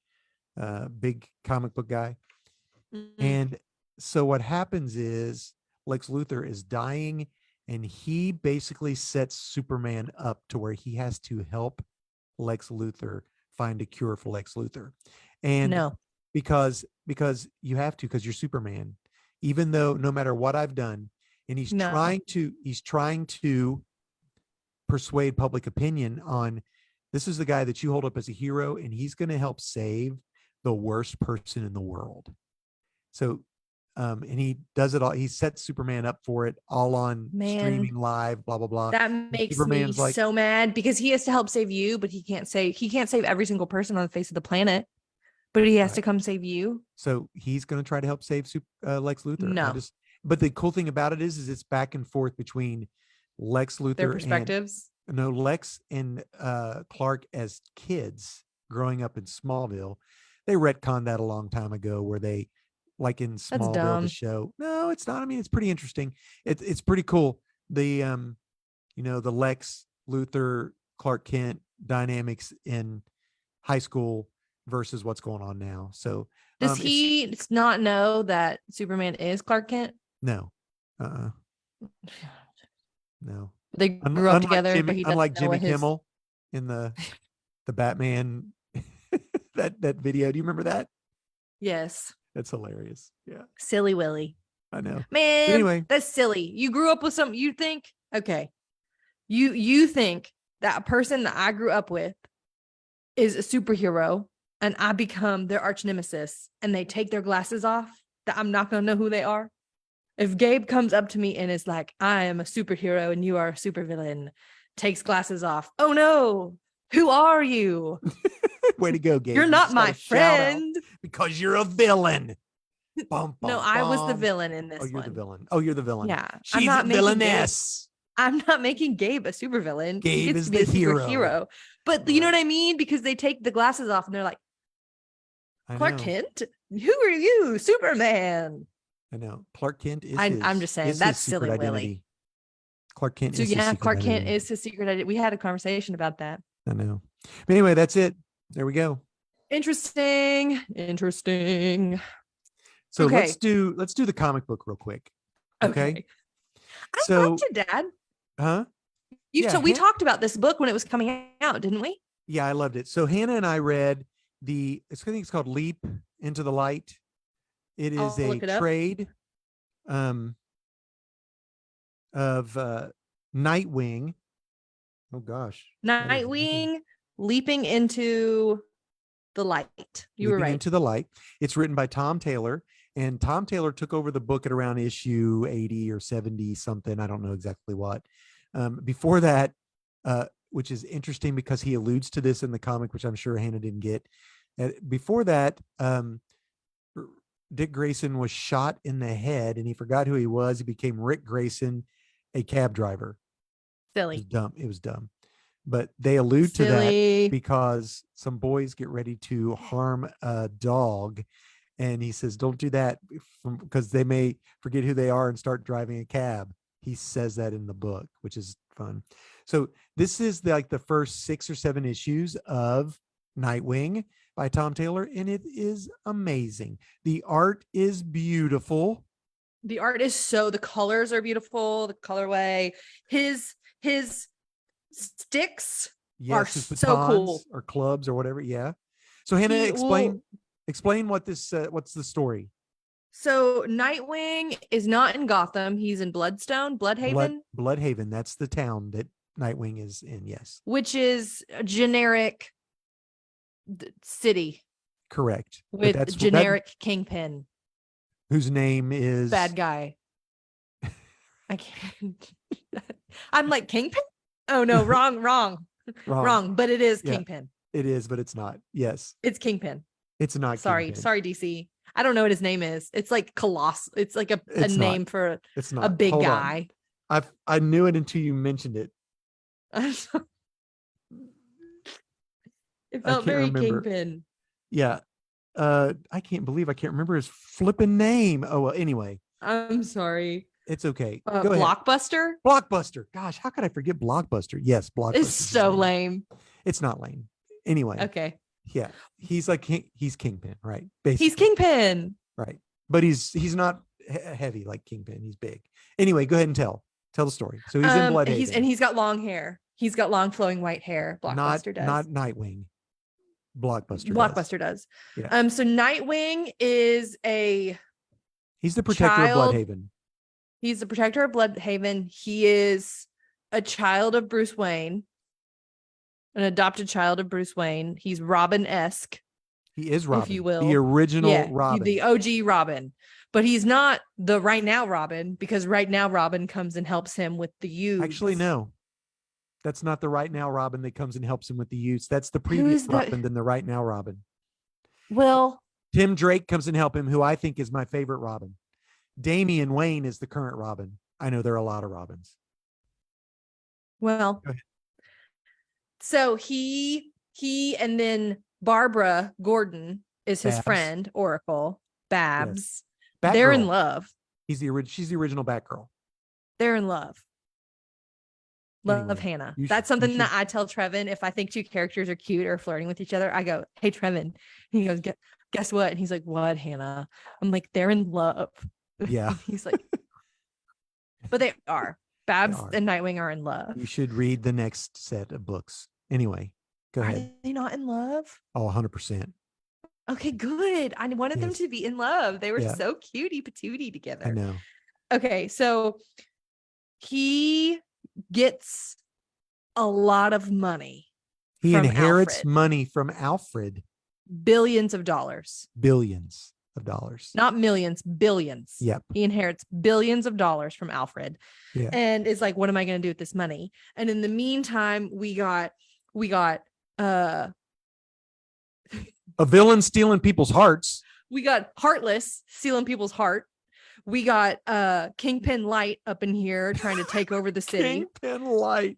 comic book guy. And so what happens is Lex Luthor is dying, and he basically sets Superman up to where he has to help Lex Luthor find a cure for Lex Luthor. And No. because you have to, because you're Superman, even though no matter what I've done, and he's trying to persuade public opinion on this is the guy that you hold up as a hero, and he's going to help save the worst person in the world. So and he does it all. He sets Superman up for it all on streaming live, blah, blah, blah. That makes me so mad because he has to help save you, but he can't save every single person on the face of the planet, but he has to come save you. So he's going to try to help save Lex Luthor. No. But the cool thing about it is it's back and forth between Lex Luthor, their perspectives. Lex and Clark as kids growing up in Smallville. They retconned that a long time ago, where they, like in Smallville, the show. No, it's not. I mean, it's pretty interesting. It's pretty cool. The the Lex Luthor Clark Kent dynamics in high school versus what's going on now. So does he not know that Superman is Clark Kent? No. No. They grew up together, but unlike Jimmy Kimmel in the Batman that video. Do you remember that? Yes. That's hilarious. Yeah. Silly Willy. I know. Man, but anyway, that's silly. You grew up with something, you think, okay. You think that person that I grew up with is a superhero and I become their arch nemesis and they take their glasses off, that I'm not going to know who they are? If Gabe comes up to me and is like, I am a superhero and you are a supervillain, takes glasses off. Oh no, who are you? Way to go, Gabe. You're not my friend. Because you're a villain. No, I was the villain in this one. You're the villain. Oh, you're the villain. Yeah. She's a villainess. I'm not making Gabe a supervillain. Gabe is the hero. But you know what I mean? Because they take the glasses off and they're like, Clark Kent? Who are you? Superman. I know. Clark Kent is I'm just saying, that's silly Willy. Clark Kent is his secret Clark Kent is his secret identity. We had a conversation about that. I know. But anyway, that's it. There we go. Interesting. So let's do the comic book real quick. Okay. I liked it, Dad. Huh? We talked about this book when it was coming out, didn't we? Yeah, I loved it. So Hannah and I read I think it's called Leap into the Light. It is a trade of Nightwing. Oh gosh. Nightwing leaping into the light. You were right. Into the light. It's written by Tom Taylor, and Tom Taylor took over the book at around issue 80 or 70 something. I don't know exactly what. Before that, which is interesting because he alludes to this in the comic, which I'm sure Hannah didn't get. Before that, Dick Grayson was shot in the head and he forgot who he was. He became Rick Grayson, a cab driver. Silly. It was dumb. but they allude to Silly. that because some boys get ready to harm a dog. And he says, don't do that because they may forget who they are and start driving a cab. He says that in the book, which is fun. So this is like the first 6 or 7 issues of Nightwing by Tom Taylor, and it is amazing. The art is beautiful. The art is the colors are beautiful. The colorway, his sticks are His so cool. or clubs or whatever. Yeah. So Hannah, explain what this what's the story. So Nightwing is not in Gotham. He's in Bloodhaven. Bloodhaven. That's the town that Nightwing is in. Yes. Which is a generic city. Correct. With generic kingpin. Whose name is bad guy. I can't. I'm like Kingpin. Oh no, wrong. But it is Kingpin. It is, but it's not. Yes, it's Kingpin. It's not. Sorry, DC. I don't know what his name is. It's like Colossal. It's like a name for it's not. A big guy. I knew it until you mentioned it. It felt very Kingpin. Yeah. I can't believe I can't remember his flipping name. Oh, well, anyway. I'm sorry. It's okay. Go ahead. Blockbuster. Gosh, how could I forget Blockbuster? Yes, Blockbuster. It's so lame. It's not lame. Anyway. Okay. Yeah. He's like, he's Kingpin, right? Basically. He's Kingpin. Right. But he's not heavy like Kingpin. He's big. Anyway, go ahead and tell the story. So he's in Bloodhaven. He's got long hair. He's got long flowing white hair. Blockbuster does. Not Nightwing. Blockbuster does. Yeah. So Nightwing is he's the protector of Bloodhaven. He's the protector of Bloodhaven. He is a child of Bruce Wayne, an adopted child of Bruce Wayne. He's Robin-esque. He is Robin, if you will. The original Robin. The OG Robin. But he's not the right now Robin, because right now Robin comes and helps him with the youth. Actually, no. That's not the right now Robin that comes and helps him with the youths. That's the previous Robin than the right now Robin. Well, Tim Drake comes and help him, who I think is my favorite Robin. Damian Wayne is the current Robin. I know there are a lot of Robins. Well, so he and then Barbara Gordon is his friend, Oracle, Babs. Yes. They're in love. She's the original Batgirl. They're in love. Love Hannah. That's something that I tell Trevin. If I think two characters are cute or flirting with each other, I go, "Hey, Trevin." And he goes, "Guess what?" And he's like, "What, Hannah?" I'm like, "They're in love." Yeah. He's like, but they are. Babs and Nightwing are in love. You should read the next set of books. Anyway, go ahead. Are they not in love? Oh, 100%. Okay, good. I wanted them to be in love. They were so cutie patootie together. I know. Okay, so he gets a lot of money. He inherits money from Alfred. Billions of dollars. Billions of dollars. Not millions, billions. Yep. He inherits billions of dollars from Alfred. Yeah. And is like, what am I going to do with this money? And in the meantime, we got a villain stealing people's hearts. We got Heartless stealing people's heart. We got Kingpin Light up in here trying to take over the city. Kingpin Light.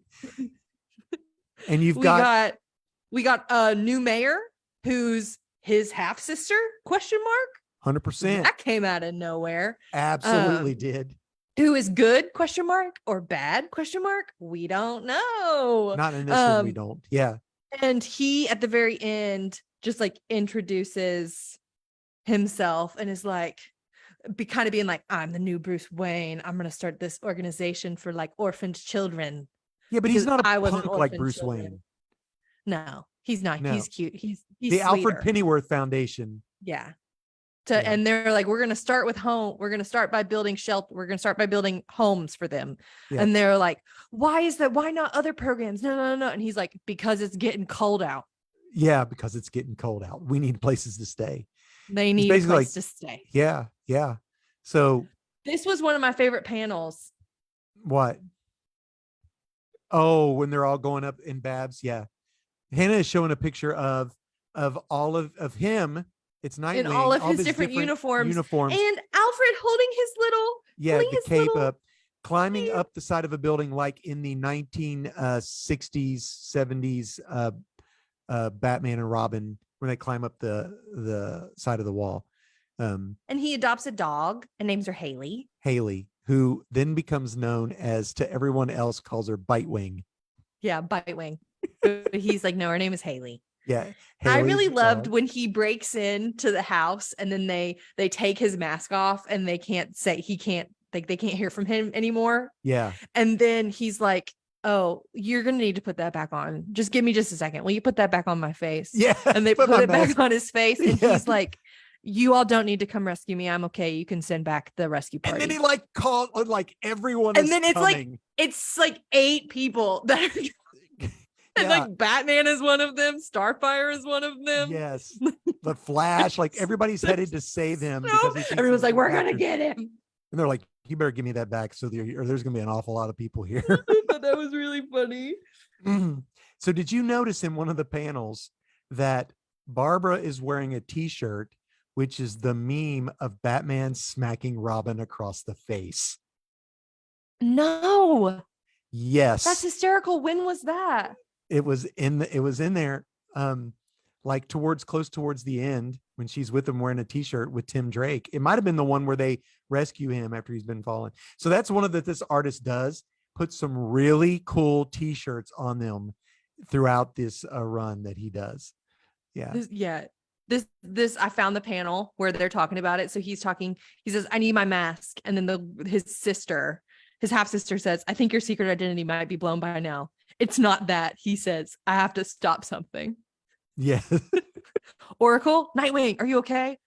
And we got a new mayor who's his half sister? 100%. That came out of nowhere. Absolutely did. Who is good? Or bad? We don't know. Not in this one, we don't. Yeah. And he at the very end just like introduces himself and is like being like, I'm the new Bruce Wayne. I'm gonna start this organization for like orphaned children. Yeah, but he's not a punk like Bruce Wayne. No, he's not. No. He's cute. He's the sweeter. Alfred Pennyworth Foundation. Yeah. And they're like, we're gonna start with home. We're gonna start by building shelter. We're gonna start by building homes for them. Yeah. And they're like, why is that? Why not other programs? No. And he's like, because it's getting cold out. Yeah, because it's getting cold out. We need places to stay. They need a place to stay. Yeah. So this was one of my favorite panels. What? Oh, when they're all going up in Babs. Yeah. Hannah is showing a picture of all of him. It's Nightwing. In all of his different uniforms. And Alfred holding his little the cape little... up. climbing up the side of a building like in the 1960s, 70s Batman and Robin, when they climb up the side of the wall. And he adopts a dog and names her Haley, who then becomes known as, to everyone else, calls her Bitewing. Yeah, Bitewing. But he's like, no, her name is Haley. Yeah. I really Haley's loved dog. when he breaks into the house and then they take his mask off and they can't say, he can't, like, they can't hear from him anymore. Yeah. And then he's like, oh, you're going to need to put that back on. Just give me just a second. Will you put that back on my face? Yeah. And they put my it mask- back on his face. And Yeah. he's like, you all don't need to come rescue me. I'm okay. You can send back the rescue party. And then he like called like everyone And is then it's coming. it's like 8 people that are and Yeah. like Batman is one of them, Starfire is one of them. Yes. The Flash, like everybody's headed to save him So, because he thinks everyone's he's like, been we're gonna captured. get him. And they're like, you better give me that back, or there's gonna be an awful lot of people here. But that was really funny. So did you notice in one of the panels that Barbara is wearing a t-shirt, which is the meme of Batman smacking Robin across the face? No, Yes. that's hysterical. When was that? It was in there. Like close towards the end when she's with him wearing a t-shirt with Tim Drake. It might've been the one where they rescue him after he's been fallen. So that's one of this artist does, put some really cool t-shirts on them throughout this run that he does. Yeah. This I found the panel where they're talking about it. So he's talking, he says, I need my mask. And then his half sister says, I think your secret identity might be blown by now. It's not that. He says, I have to stop something. Yeah. Oracle, Nightwing, are you okay?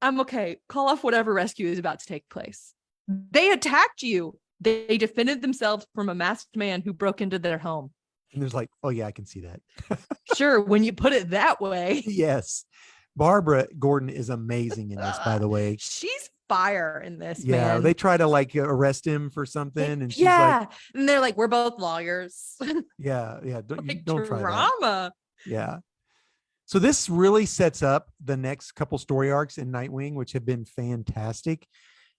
I'm okay. Call off whatever rescue is about to take place. They attacked you. They defended themselves from a masked man who broke into their home. And there's like, oh yeah, I can see that. Sure, when you put it that way. Yes. Barbara Gordon is amazing in this, by the way. She's fire in this, Yeah. man. They try to like arrest him for something. And she's yeah. And they're like, we're both lawyers. yeah. Don't like, try that. drama. Yeah. So this really sets up the next couple story arcs in Nightwing, which have been fantastic.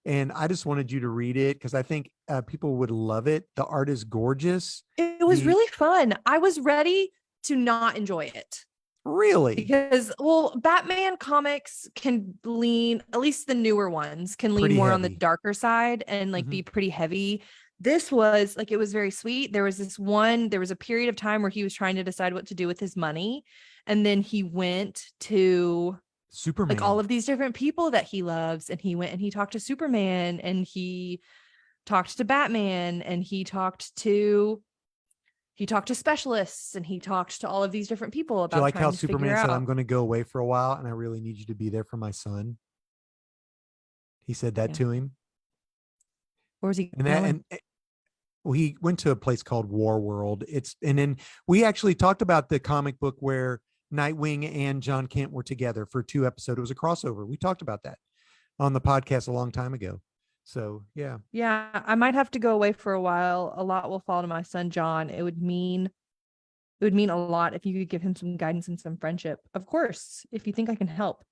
And I just wanted you to read it because I think people would love it. The art is gorgeous. It was really fun. I was ready to not enjoy it. Really? Because, well, Batman comics can lean, at least the newer ones, can lean Pretty more on the heavy. darker side and like be pretty heavy. This was like, it was very sweet. There was a period of time where he was trying to decide what to do with his money. And then he went to Superman, like all of these different people that he loves. And he went and he talked to Superman and he talked to Batman and he talked to specialists and he talked to all of these different people about. Do you like how trying to Superman figure said, out. I'm going to go away for a while and I really need you to be there for my son? He said that Yeah. to him. Where was he And going? well, he went to a place called War World. And then we actually talked about the comic book where Nightwing and John Kent were together for 2 episodes. It was a crossover. We talked about that on the podcast a long time ago. So yeah. Yeah, I might have to go away for a while. A lot will fall to my son John. It would mean a lot if you could give him some guidance and some friendship. Of course, if you think I can help.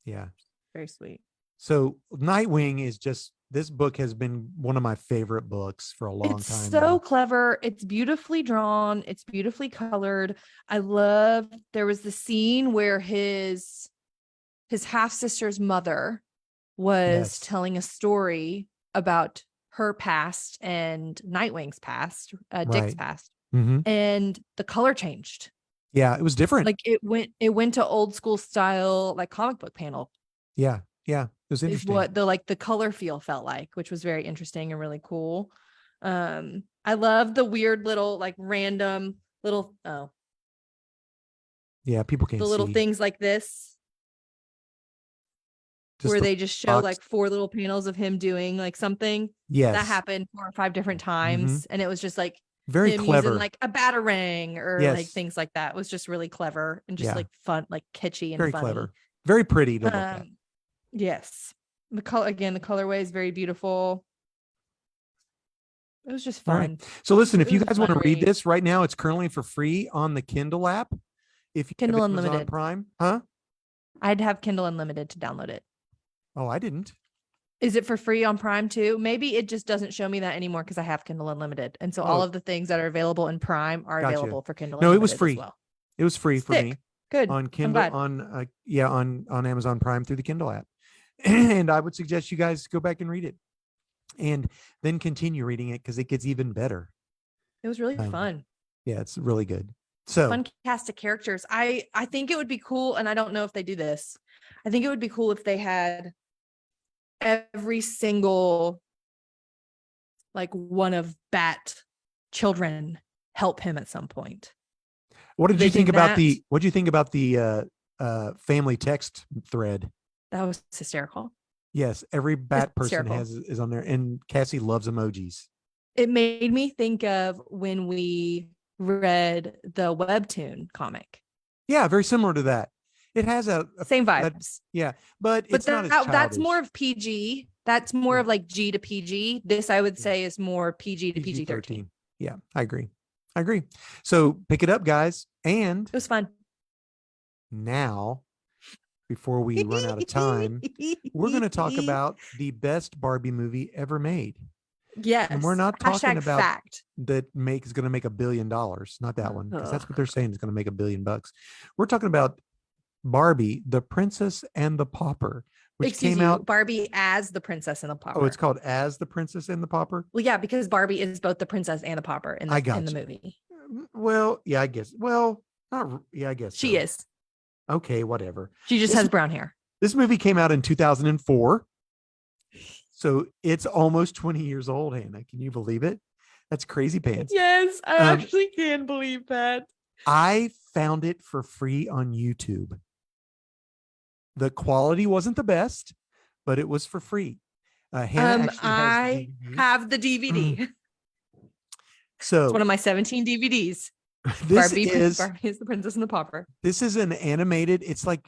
Yeah. Very sweet. So Nightwing is just, this book has been one of my favorite books for a long It's time. so now. clever. It's beautifully drawn. It's beautifully colored. I love, there was the scene where his half sister's mother was Yes. telling a story about her past and Nightwing's past, Dick's Right. past, Mhm. and the color changed. Yeah, it was different. Like it went to old school style, like comic book panel. Yeah. It was Is interesting. what the color feel felt like, which was very interesting and really cool. I love the weird little like random little Yeah, people can't the little see. things like this Just where the they just show box. like 4 little panels of him doing like something. Yes. That happened 4 or 5 different times, and it was just like Very him clever. using like a batarang or like Yes. things like that. It was just really clever and just Yeah. like fun, like kitschy and Very funny. clever. Very pretty to look at. Yes, the colorway is very beautiful. It was just All fun. right. So listen, if It you was a guys want to fun read read. this right now, it's currently for free on the Kindle app. If you Kindle have Amazon Unlimited. Prime, huh? I'd have Kindle Unlimited to download it. Oh, I didn't. Is it for free on Prime too? Maybe it just doesn't show me that anymore because I have Kindle Unlimited. And so all Oh, of the things that are available in Prime are gotcha. available for Kindle No, it was Unlimited as free. well. It was free for me Sick. Good. on I'm Kindle glad. on Amazon Prime through the Kindle app. And I would suggest you guys go back and read it and then continue reading it because it gets even better. It was really fun. Yeah, it's really good. So Fun cast of characters. I think it would be cool, and I don't know if they do this. I think it would be cool if they had every single like one of Bat children help him at some point. what did They you think think about that- the what do you think about the family text thread? That was hysterical. Yes, every Bat person hysterical. is on there, and Cassie loves emojis. It made me think of when we read the webtoon comic. Yeah, very similar to that. It has a Same vibes. yeah, but But it's not as childish. that's more of PG. That's more Yeah. of like G to PG. This I would Yeah. say is more PG to PG-13. Yeah, I agree. So pick it up, guys. And It was fun. now, before we run out of time, we're going to talk about the best Barbie movie ever made. Yes. And we're not talking about fact. that is going to make $1 billion. Not that one, because that's what they're saying is going to make $1 billion. We're talking about Barbie, the Princess and the Pauper, which came out. Barbie as the Princess and the Pauper. Oh, it's called As the Princess and the Pauper. Well, yeah, because Barbie is both the princess and the pauper in the movie. Well, yeah, I guess. Well, not. Yeah, I guess She so. is. Okay, whatever. She just has brown hair. This movie came out in 2004. So it's almost 20 years old, Hannah. Can you believe it? That's crazy pants. Yes, I actually can believe that. I found it for free on YouTube. The quality wasn't the best, but it was for free. Hannah actually I have the DVD. So it's one of my 17 DVDs. Barbie is the Princess and the Pauper. This is an animated, it's like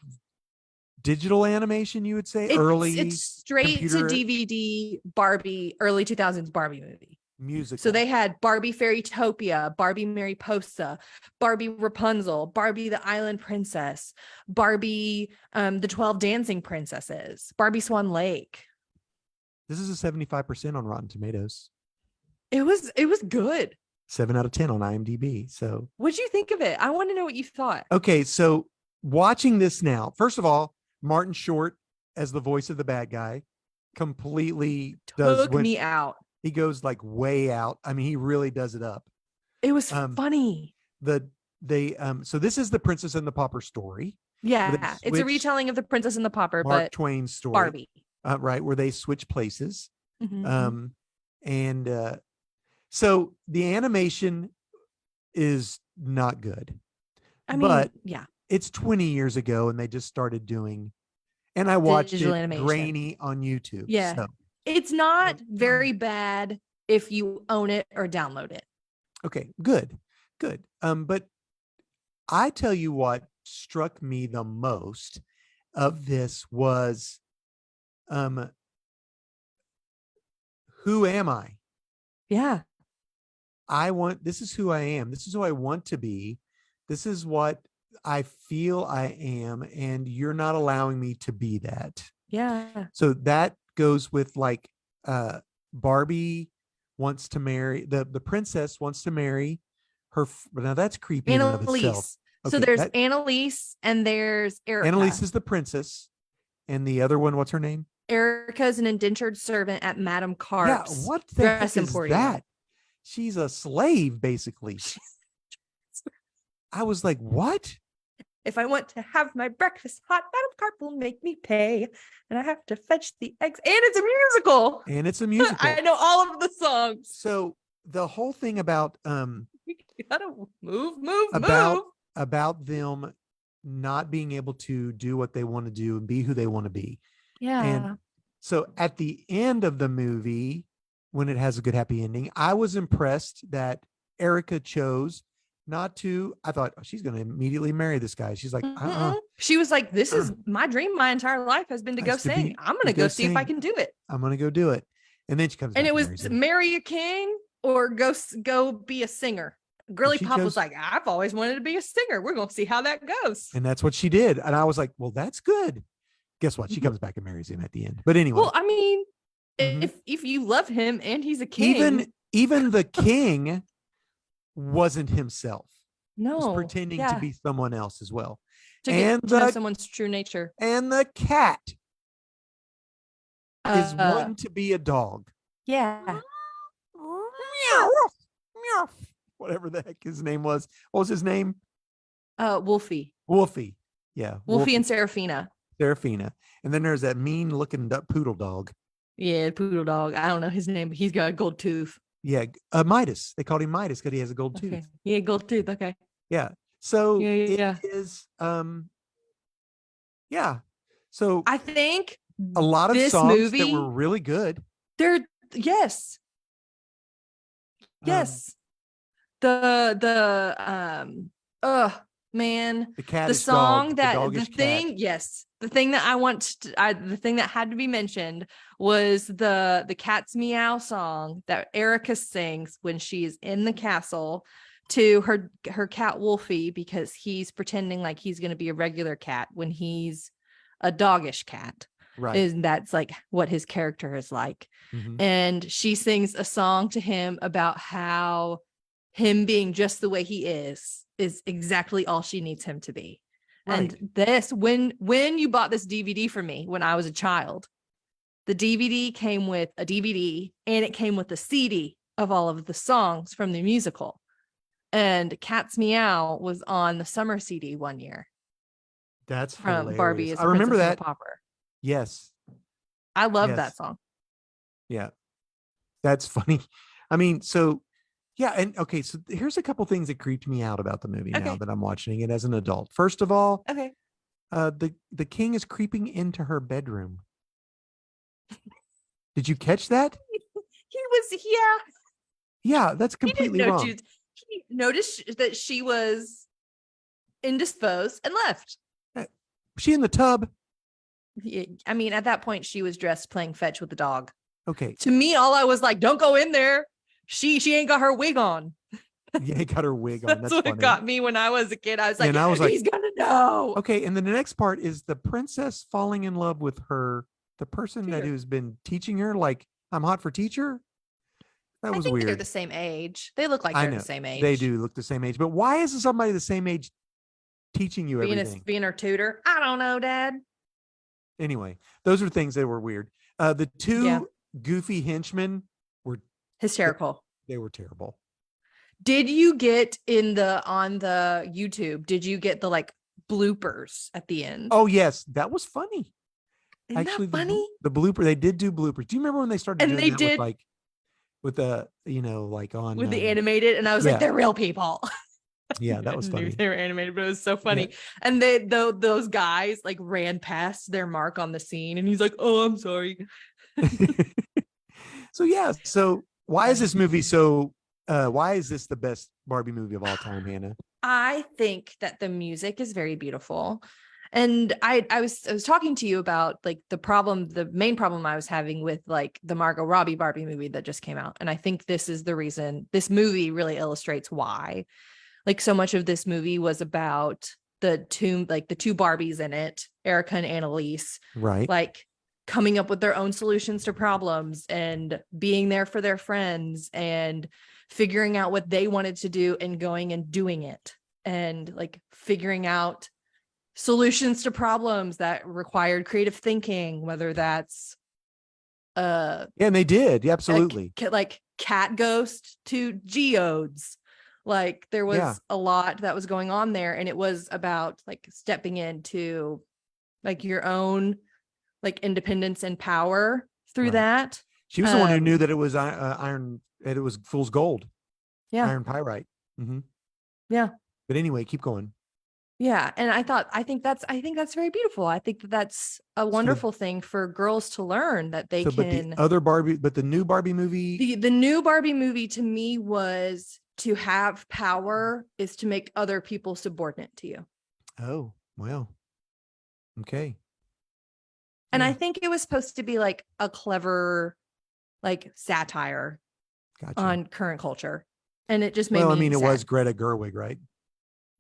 digital animation, you would say. It's straight to DVD Barbie, early 2000s Barbie movie. Music. So they had Barbie Fairytopia, Barbie Mariposa, Barbie Rapunzel, Barbie the Island Princess, Barbie the 12 Dancing Princesses, Barbie Swan Lake. This is a 75% on Rotten Tomatoes. It was good. 7 out of 10 on IMDb. So what'd you think of it? I want to know what you thought. Okay, so watching this now, first of all, Martin Short as the voice of the bad guy completely took me out. He goes like way out. I mean, he really does it up. It was funny. So this is the Princess and the Pauper story. Yeah, it's a retelling of the Princess and the Pauper, Mark Twain's story. Barbie. Right, where they switch places. Mm-hmm. So the animation is not good. I mean, but yeah, it's 20 years ago and they just started doing, and I watched digital it animation. Grainy on YouTube. Yeah. So. It's not very bad if you own it or download it. Okay, good. But I tell you what struck me the most of this was, who am I? Yeah. This is who I am. This is who I want to be. This is what I feel I am. And you're not allowing me to be that. Yeah. So that goes with like, Barbie wants to marry, the princess wants to marry her. Now that's creepy in and of itself. Okay, so there's Annalise and there's Erica. Annalise is the princess. And the other one, what's her name? Erica is an indentured servant at Madame Carp's. Yeah, what the heck is that? She's a slave, basically. I was like, what? If I want to have my breakfast hot, Madame Carp will make me pay. And I have to fetch the eggs. And it's a musical. I know all of the songs. So the whole thing about you gotta move about them not being able to do what they want to do and be who they want to be. Yeah. And so at the end of the movie, when it has a good happy ending, I was impressed that Erica chose not to. I thought, oh, she's going to immediately marry this guy. She's like, She was like, this is my dream. My entire life has been to go sing. I'm going to go see if I can do it. I'm going to go do it. And then she comes. And it was marry a king or go be a singer. Girly Pop was like, I've always wanted to be a singer. We're going to see how that goes. And that's what she did. And I was like, well, that's good. Guess what? She comes back and marries him at the end. But anyway. Well, I mean, Mhm. if you love him and he's a king. Even the king wasn't himself. Was No, pretending to yeah, be someone else as well. to And get to know the someone's true nature. cat is Uh, wanting to be a dog. yeah, Meow, meow. Whatever the heck his name was. What was his name? Wolfie, Wolfie. Yeah, Wolfie and Seraphina. Seraphina. And then there's that mean looking poodle dog. Yeah, poodle dog. I don't know his name, but he's got a gold tooth. Yeah, Midas. They called him Midas because he has a gold Okay, tooth. yeah, gold tooth. Okay, Yeah. So yeah, yeah, it yeah. is yeah. So I think a lot of this songs that were movie, really good. they're yes, Um, yes. The man, the cat the is dog. song The that dog is cat. the thing that I want to, the thing that had to be mentioned was the cat's meow song that Erica sings when she's in the castle to her cat Wolfie, because he's pretending like he's going to be a regular cat when he's a doggish cat. Right. And that's like what his character is like. Mhm. And she sings a song to him about how him being just the way he is exactly all she needs him to be. Right. And this, when you bought this DVD for me when I was a child, the DVD came with a DVD and it came with a CD of all of the songs from the musical. And Cat's Meow was on the summer CD one year That's from hilarious. Barbie as I remember Princess and the that. Pauper. Yes. I love that Yes. song. Yeah. That's funny. I mean, so yeah, and okay, so here's a couple things that creeped me out about the movie now Okay. that I'm watching it as an adult. First of all, Okay. the king is creeping into her bedroom. Did you catch that? He was, yeah. Yeah, that's He didn't completely know wrong. he noticed that she was indisposed and left. She in the tub. I mean, at that point, she was dressed playing fetch with the dog. Okay. To me, all I was like, don't go in there. She ain't got her wig on. Yeah, he got her wig on. That's That's what funny. got me when I was a kid. I was like, And I was like, he's gonna know. okay. And then the next part is the princess falling in love with the person that Teacher. who's been teaching her, like, I'm hot for teacher. That I was think they're weird. the same age. They look like I they're know the same age. they do look the same age, but why is somebody the same age teaching you everything? Being her tutor. I don't know, Dad. Anyway, those are things that were weird. The two goofy henchmen were Hysterical. they were terrible. Did you get on the YouTube? Did you get the like bloopers at the end? Oh yes, that was funny. Isn't Actually, that funny? the blooper, they did do bloopers. Do you remember when they started And doing they that did with the like on with the animated, and I was yeah. like, they're real people. Yeah, that was I knew funny. they were animated, but it was so funny. Yeah. And those guys like ran past their mark on the scene, and he's like, "Oh, I'm sorry." So yeah, so why is this movie so? Why is this the best Barbie movie of all time, Hannah? I think that the music is very beautiful. And I was talking to you about like the main problem I was having with like the Margot Robbie Barbie movie that just came out. And I think this is the reason this movie really illustrates why. Like so much of this movie was about the two Barbies in it, Erica and Annalise, Right? like coming up with their own solutions to problems and being there for their friends and figuring out what they wanted to do and going and doing it, and like figuring out solutions to problems that required creative thinking, whether that's yeah, and they did. Yeah, absolutely. Like cat ghost to geodes. Like there was a lot that was going on there, and it was about like stepping into like your own like independence and power through that. She was the one who knew that it was iron, that it was fool's gold. Yeah. Iron pyrite. Mm-hmm. Yeah. But anyway, keep going. Yeah. And I think that's very beautiful. I think that's a wonderful thing for girls to learn, that they can. But the new Barbie movie. The new Barbie movie to me was to have power is to make other people subordinate to you. Oh, well. Okay. And I think it was supposed to be like a clever, like satire on current culture. And it just made me. Well, I mean, sad. it was Greta Gerwig, right?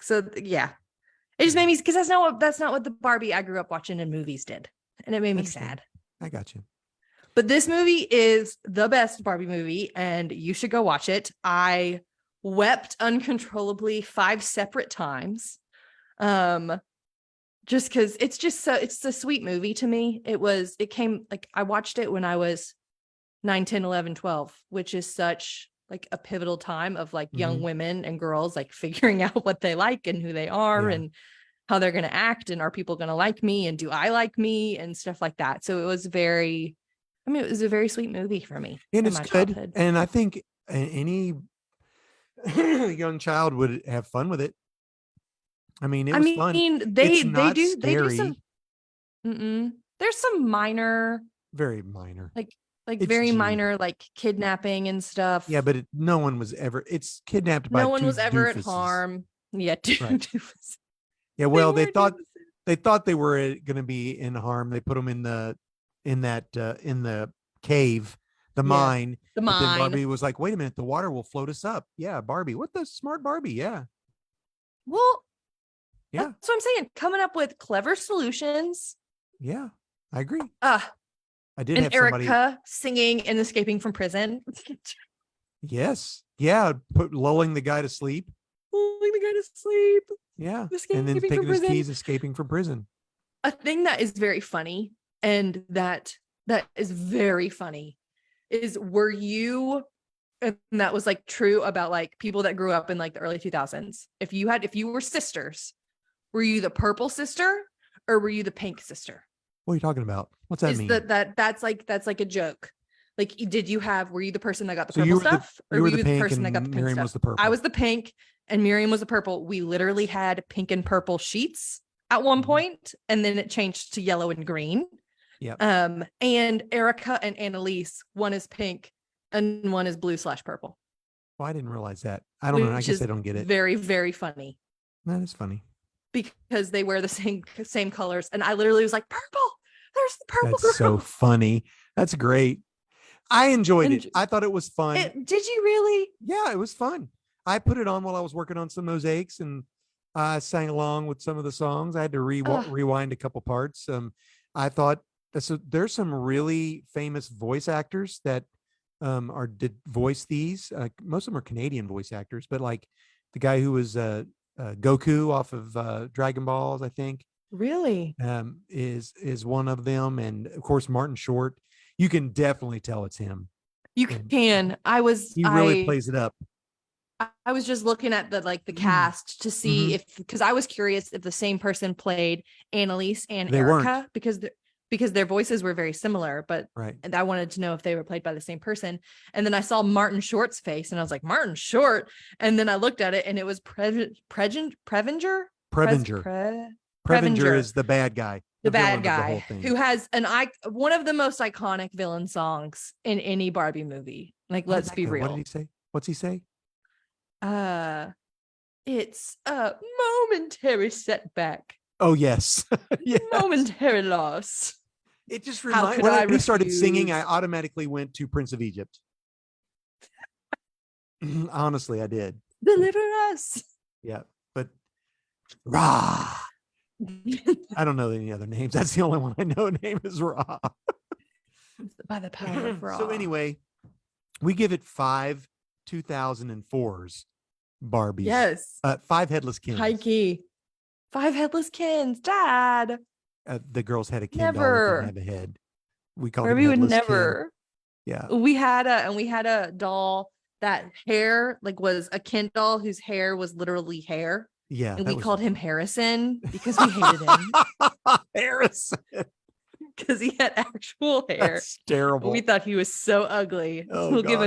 So yeah, it just made me, because that's not what the Barbie I grew up watching in movies did, and it made me sad. I got you. But this movie is the best Barbie movie, and you should go watch it. I wept uncontrollably 5 separate times. Just because it's a sweet movie to me. It came like I watched it when I was 9, 10, 11, 12, which is such like a pivotal time of like young women and girls like figuring out what they like and who they are and how they're going to act, and are people going to like me, and do I like me, and stuff like that. So it was it was a very sweet movie for me and in it's my good. childhood. And I think any young child would have fun with it. I mean, it was fun. They It's not do scary. there's some minor, Very minor. like It's very G. minor, like kidnapping and stuff. Yeah, but no one was ever. It's kidnapped by No one two was ever at doofuses. harm. Yeah, two Right. doofuses. Yeah, well, were they thought doofuses. they were going to be in harm. They put them in the cave, the Yeah, mine. the But then mine. Barbie was like, "Wait a minute, the water will float us up." Yeah, Barbie, what the smart Barbie? Yeah, Well, yeah, that's what I'm saying. Coming up with clever solutions. yeah. I agree. Uh, I did and have somebody. Erica singing and escaping from prison. Yes, yeah, lulling the guy to sleep. Lulling the guy to sleep. Yeah, Escaping and then from taking his prison. keys, escaping from prison. A thing that is very funny, and that is very funny, is were you, and that was like true about like people that grew up in like the early 2000s. If you were sisters, were you the purple sister or were you the pink sister? What are you talking about? What's that mean? That's like a joke. Like, were you the person that got the So purple stuff, or were you the pink person that and got the pink Miriam stuff? was the purple. I was the pink and Miriam was the purple. We literally had pink and purple sheets at one point, and then it changed to yellow and green. Yeah. And Erica and Annalise, one is pink and one is blue/purple. Well, I didn't realize that. I don't know. I guess I don't get it. Very, very funny. That is funny. Because they wear the same colors. And I literally was like, purple. There's the purple. That's so funny. That's great. I enjoyed it. I thought it was fun. Did you really? Yeah, it was fun. I put it on while I was working on some mosaics, and I sang along with some of the songs. I had to rewind a couple parts. I thought there's some really famous voice actors that did voice these. Most of them are Canadian voice actors, but like the guy who was Goku off of Dragon Balls, I think. Really? Is one of them, and of course Martin Short. You can definitely tell it's him. You can. He really plays it up. I was just looking at the cast to see because I was curious if the same person played Annalise and They Erica, weren't. because their voices were very similar, but right. And I wanted to know if they were played by the same person. And then I saw Martin Short's face and I was like, Martin Short. And then I looked at it and it was Prevenger. Prevenger is the bad guy. The bad guy who has one of the most iconic villain songs in any Barbie movie. Like, let's be real. What did he say? What's he say? It's a momentary setback. Oh, yes. Yes. Momentary loss. It just reminded me when he started singing, I automatically went to Prince of Egypt. Honestly, I did. Deliver us. Yeah. But Ra. I don't know any other names. That's the only one I know. Name is Ra. By the power of Ra. So anyway, we give it 5 2004s Barbies. Yes. 5 headless Kens. High key. 5 headless Kens. Dad. The girls had a Ken never doll that didn't have a head. We called Barbie it would never. Ken. Yeah. We had a doll that hair was a Ken doll whose hair was literally hair. Yeah. And we called him Harrison because we hated him. Harrison. Because he had actual hair. That's terrible. We thought he was so ugly. Oh, we'll give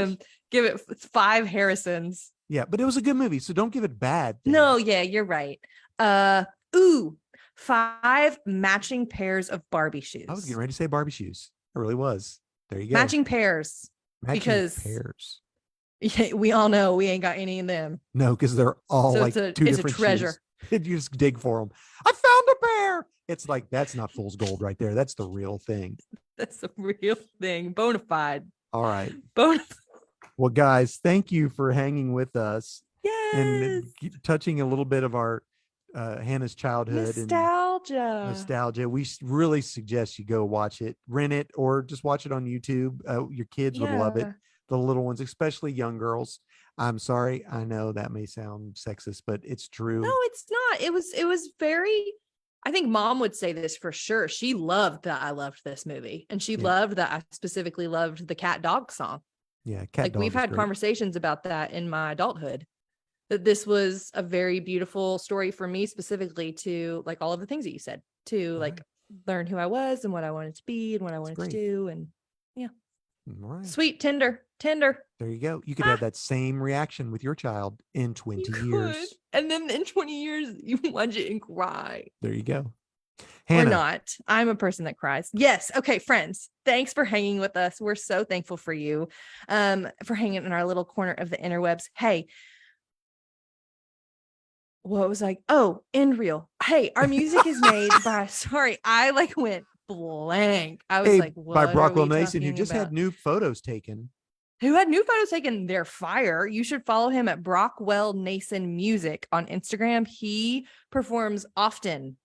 it 5 Harrisons. Yeah, but it was a good movie, so don't give it bad. No, yeah, you're right. 5 matching pairs of Barbie shoes. I was getting ready to say Barbie shoes. I really was. There you go. Matching pairs. Matching pairs. Yeah, we all know we ain't got any of them. No, because they're all so like two different it's a treasure. Shoes. You just dig for them. I found a pair. It's like, that's not fool's gold right there. That's the real thing. That's the real thing. Bona fide. All right. Bona fide. Well, guys, thank you for hanging with us. Yes. And touching a little bit of our Hannah's childhood and Nostalgia. We really suggest you go watch it, rent it, or just watch it on YouTube. Your kids would love it. Yeah. The little ones, especially young girls. I'm sorry, I know that may sound sexist, but it's No, true. it's not. It was very, I think mom would say this for sure. She loved that I loved this movie. And she Yeah. loved that I specifically loved the cat dog song. Yeah, cat Like dog we've is had great. conversations about that in my adulthood. That this was a very beautiful story for me, specifically to like all of the things that you said, to like learn who I was and what I wanted to be and what I wanted to do. And yeah. Right. Sweet, tender. There you go. You could have that same reaction with your child in 20 years. And then in 20 years, you watch it and cry. There you go. Hannah. Hannah. Or not. I'm a person that cries. Yes. Okay, friends. Thanks for hanging with us. We're so thankful for you, for hanging in our little corner of the interwebs. Hey, what was like? Oh, end reel. Hey, our music is made by. Sorry, I like went blank. I was like, what by are Brockwell we Nason, who talking just had about? new photos taken. Who had new photos taken. They're fire. You should follow him at Brockwell Nason Music on Instagram. He performs often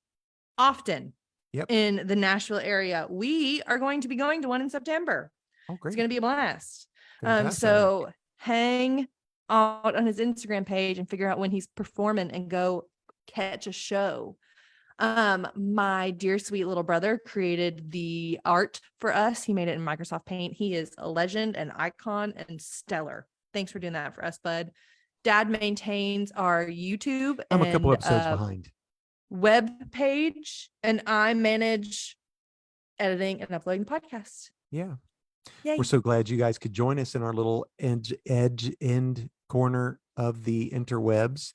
in the Nashville area. We are going to be going to one in September. Oh, great. It's going to be a blast. Fantastic. So hang out on his Instagram page and figure out when he's performing and go catch a show. My dear sweet little brother created the art for us. He made it in Microsoft Paint. He is a legend, an icon, and stellar. Thanks for doing that for us, bud. Dad maintains our YouTube. I'm a couple episodes behind. Web page, and I manage editing and uploading podcasts. Yeah. Yay. We're so glad you guys could join us in our little end corner of the interwebs.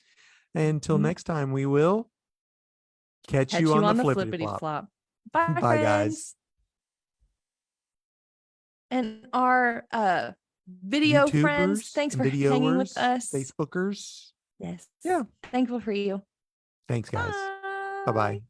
Until next time, we will catch you on the flippity flop. Bye, Bye, guys. And our video YouTubers, friends, thanks for hanging with us. Facebookers. Yes. Yeah. Thankful for you. Thanks, guys. Bye-bye.